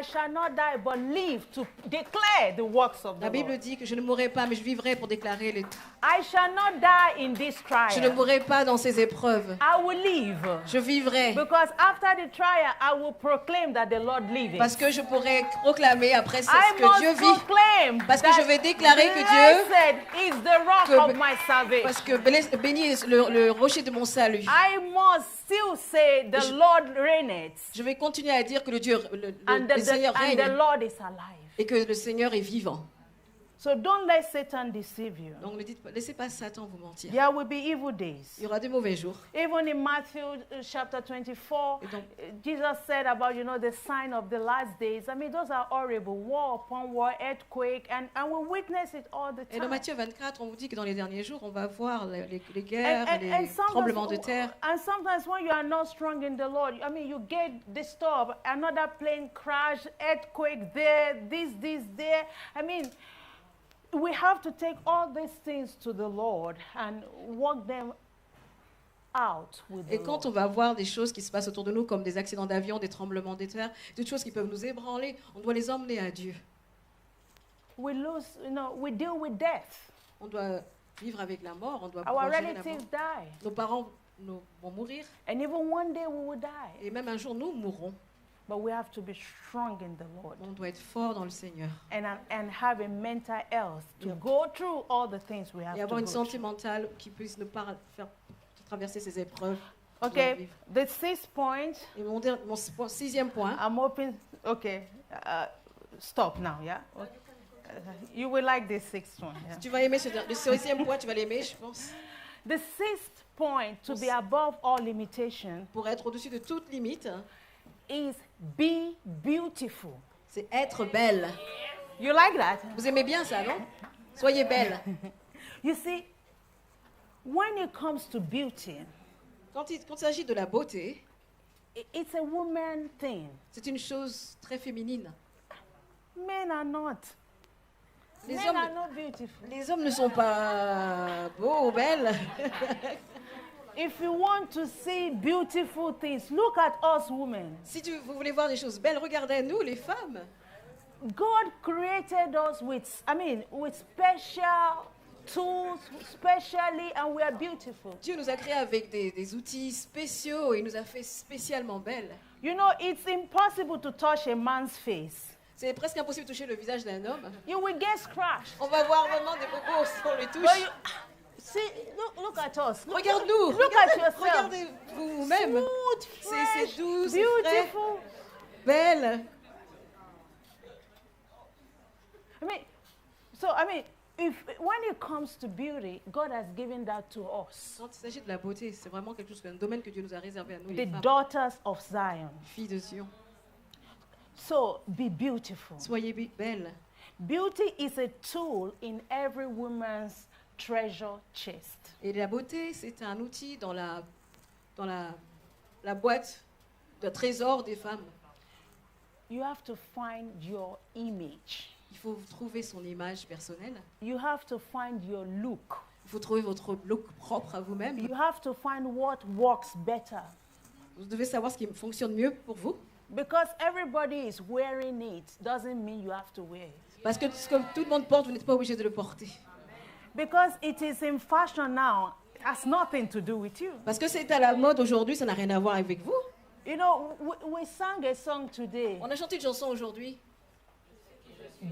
shall not die, but live to declare the works of the La Bible Lord. dit que je ne mourrai pas, mais je vivrai pour déclarer les... I shall not die in this Je ne trial. mourrai pas dans ces épreuves. I will live. Je vivrai. Because after the trial, I will proclaim that the Lord liveth. Parce que je pourrai proclamer après ce I que Dieu must vit. proclaim Parce que that je vais déclarer que Dieu... blessed is the rock que- of my salvation. Parce que béni est le rocher de mon salut. I must still say the Je- Lord reigneth Je vais continuer à dire que le and le Seigneur and règne the Lord is alive. et que le Seigneur est vivant. So don't let Satan deceive you. Donc ne dites pas, laissez pas Satan vous mentir. There will be evil days. Il y aura des mauvais jours. Even in Matthew chapter 24, Et donc- Jesus said about, the sign of the last days. I mean, those are horrible. War upon war, earthquake, and we witness it all the Et dans time. Matthieu 24, on vous dit que dans les derniers jours, on va voir les guerres, les sometimes- tremblements de terre. and sometimes when you are not strong in the Lord, I mean, you get disturbed. Another plane crash, earthquake there, this there. I mean, we have to take all these things to the Lord and work them out with the Et quand on Lord. va voir des choses qui se passent autour de nous, comme des accidents d'avion, des tremblements de terre, des choses qui peuvent nous ébranler, on doit les emmener à Dieu. We lose, we deal with death. On doit vivre avec la mort, on doit Our pouvoir gérer la mort. relatives die. Nos parents vont mourir, And even one day we will die. et même un jour, nous mourrons. But we have to be strong in the Lord On doit être fort dans le Seigneur. and have a mental health to go through all the things we have Et to avoir go une through. santé mentale qui puisse nous faire traverser ces épreuves. Okay, the sixth point, Et mon sixième point, I'm hoping, okay, stop now, yeah? You will like this sixth one. Yeah. tu vas aimer le sixième point, tu vas l'aimer, je pense. The sixth point, to be above all limitation, Pour être au-dessus de toute limite, is be beautiful. c'est être belle. You like that? Vous aimez bien ça, non? Soyez belle. You see, when it comes to beauty, Quand il s'agit de la beauté, it's a woman thing. c'est une chose très féminine. Men are not. Les Men are hommes, not beautiful. les hommes ne sont pas beaux ou belles. If you want to see beautiful things, look at us women. Si vous voulez voir des choses belles, regardez nous, les femmes. God created us with special tools, specially, and we are beautiful. Dieu nous a créés avec des outils spéciaux et il nous a fait spécialement belles. You know, it's impossible to touch a man's face. C'est presque impossible de toucher le visage d'un homme. You will get scratched. On va voir vraiment des bobos si on les But touche. you, see, look at us. Regarde-nous. Look at yourself. Regardez vous-même. Smooth, C'est fresh, doux, c'est frais, beautiful. belle. When it comes to beauty, God has given that to us, Quand il s'agit de la beauté, c'est vraiment quelque chose, un domaine que Dieu nous a réservé à nous, the les femmes, daughters of Zion. filles de Sion. So be beautiful. Soyez belles. Beauty is a tool in every woman's treasure chest. Et la beauté, c'est un outil dans la boîte de trésor des femmes. You have to find your image. Il faut trouver son image personnelle. You have to find your look. Il faut trouver votre look propre à vous-même. You have to find what works better. Vous devez savoir ce qui fonctionne mieux pour vous. Because everybody is wearing it doesn't mean you have to wear it. Parce que comme tout le monde porte, vous n'êtes pas obligé de le porter. Because it is in fashion now. has nothing to do with you. Parce que c'est à la mode aujourd'hui, ça n'a rien à voir avec vous. You know, we sang a song today. On a chanté une chanson aujourd'hui.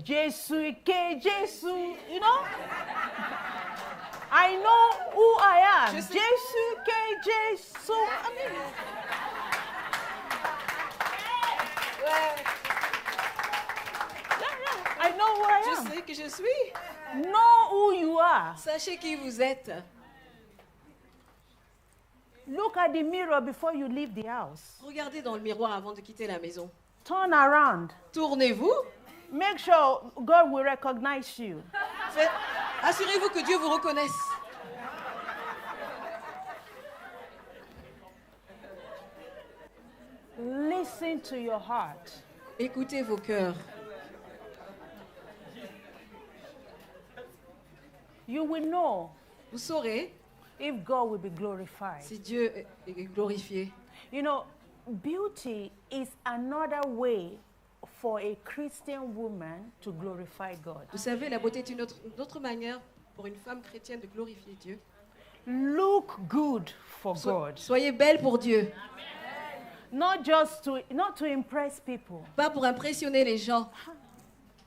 Jesus, Jesus, you know? I know who I am. Je sais. Jesus, Jesus. I mean, Ouais. I know who I Je am. sais que je suis. Know who you are. Sachez qui vous êtes. Look at the mirror before you leave the house. Regardez dans le miroir avant de quitter la maison. Turn around. Tournez-vous. Make sure God will recognize you. Assurez-vous que Dieu vous reconnaisse. Listen to your heart. Écoutez vos cœurs. You will know Vous saurez if God will be glorified. si Dieu est glorifié. You know, beauty is another way for a Christian woman to glorify God. Vous savez, la beauté est une autre manière pour une femme chrétienne de glorifier Dieu. Look good for God. Soyez belle pour Dieu. Not to impress people. Pas pour impressionner les gens.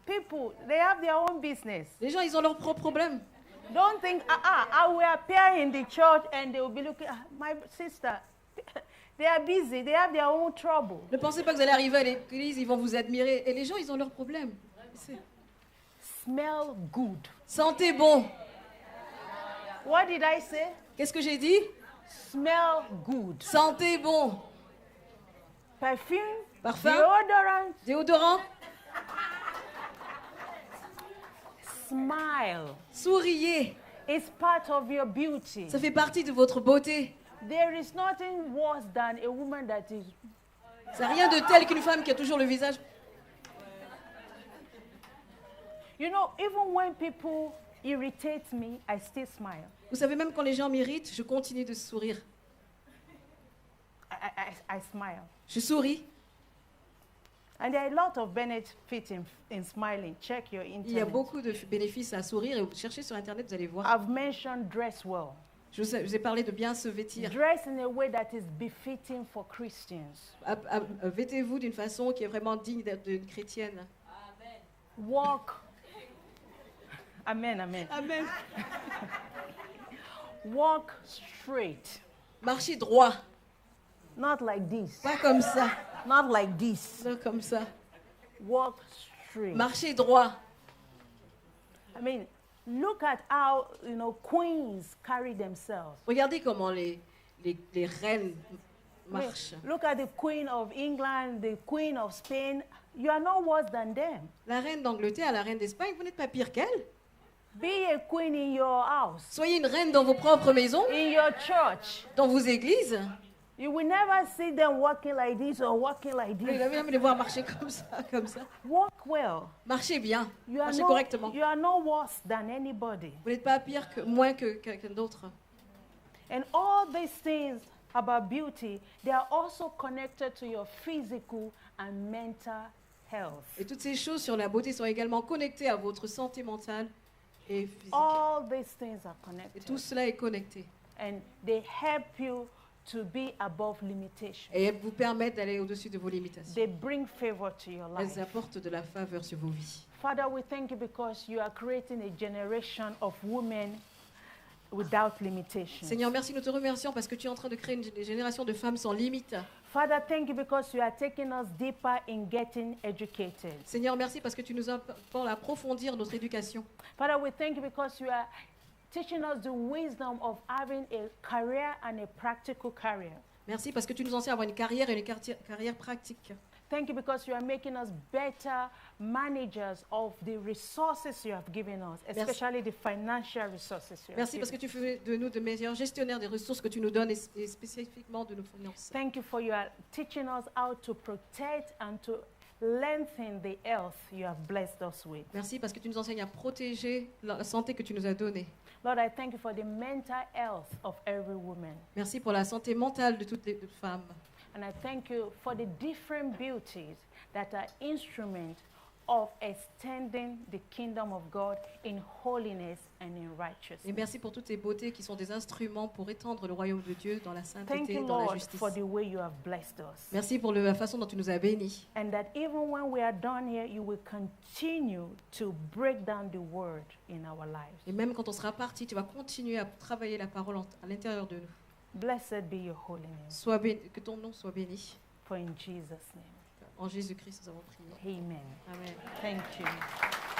People, they have their own business. Les gens, ils ont leurs propres problèmes. Don't think, I will appear in the church and they will be looking, my sister, they are busy, they have their own trouble. Ne pensez pas que vous allez arriver à l'église, ils vont vous admirer. Et les gens, ils ont leurs problèmes. Smell good. Sentez bon. What did I say? Qu'est-ce que j'ai dit? Smell good. Sentez bon. Perfume, Parfum, deodorant, déodorant, smile. souriez. It's part of your beauty. Ça fait partie de votre beauté. There is nothing worse than a woman that is. C'est rien de tel qu'une femme qui a toujours le visage. You know, even when people irritate me, I still smile. Vous savez, même quand les gens m'irritent, je continue de sourire. I smile. Je souris. And there are a lot of benefits in smiling. Check your internet. Il y a beaucoup de bénéfices à sourire. Et vous cherchez sur Internet, vous allez voir. I've mentioned dress well. Je vous ai parlé de bien se vêtir. Dress in a way that is befitting for Christians. Vêtez-vous d'une façon qui est vraiment digne d'une chrétienne. Walk. Amen, amen. Amen. Walk straight. Marchez droit. Not like this. Pas comme ça. Not like this. Pas comme ça. Walk straight. Marchez droit. I mean, look at how, you know, queens carry themselves. Regardez comment les reines marchent. Look at the Queen of England, the Queen of Spain. You are no worse than them. La reine d'Angleterre, la reine d'Espagne, vous n'êtes pas pire qu'elle. Be a queen in your house, Soyez une reine dans vos propres maisons, in your church. dans vos églises. You will never see them walking like this or walking like Vous this. n'allez jamais les voir marcher comme ça, comme ça. Walk well. Marchez bien, You are, marchez correctement. you are no worse than anybody. Vous n'êtes pas moins que quelqu'un d'autre. And all these things about beauty, they are also connected to your physical and mental health. Et toutes ces choses sur la beauté sont également connectées à votre santé mentale et physique. All these things are Et connected. tout cela est connecté. And they help you to be above limitation. Et elles vous permettent d'aller au-dessus de vos limitations. They bring favor to your Elles life. apportent de la faveur sur vos vies. Father, we thank you because you are creating a generation of women without limitations. Seigneur, merci, nous te remercions parce que tu es en train de créer une génération de femmes sans limite. Father, thank you because you are taking us deeper in getting educated. Seigneur, merci parce que tu nous apportes à approfondir notre éducation. Father, we thank you because you are teaching us the wisdom of having a career and a practical career. Merci parce que tu nous enseignes à avoir une carrière et une carrière pratique. Thank you because you are making us better managers of the resources you have given us, especially the financial resources you have Merci parce que given. tu fais de nous de meilleurs gestionnaires des ressources que tu nous donnes et spécifiquement de nos finances. Thank you for you are teaching us how to protect and to lengthen the health you have blessed us with. Merci parce que tu nous enseignes à protéger la santé que tu nous as donnée. Lord, I thank you for the mental health of every woman. Merci pour la santé mentale de toutes les femmes. And I thank you for the different beauties that are instruments of extending the kingdom of God in holiness and in righteousness. Et merci pour toutes ces beautés qui sont des instruments pour étendre le royaume de Dieu dans la Thank sainteté, you, dans la Lord, justice. for the way you have blessed us. Merci pour la façon dont tu nous as bénis. And that even when we are done here, you will continue to break down the word in our lives. Et même quand on sera parti, tu vas continuer à travailler la parole à l'intérieur de nous. Blessed be your holy name. Que ton nom soit béni. For in Jesus' name. En Jésus-Christ, nous avons prié. Amen. Amen. Thank you.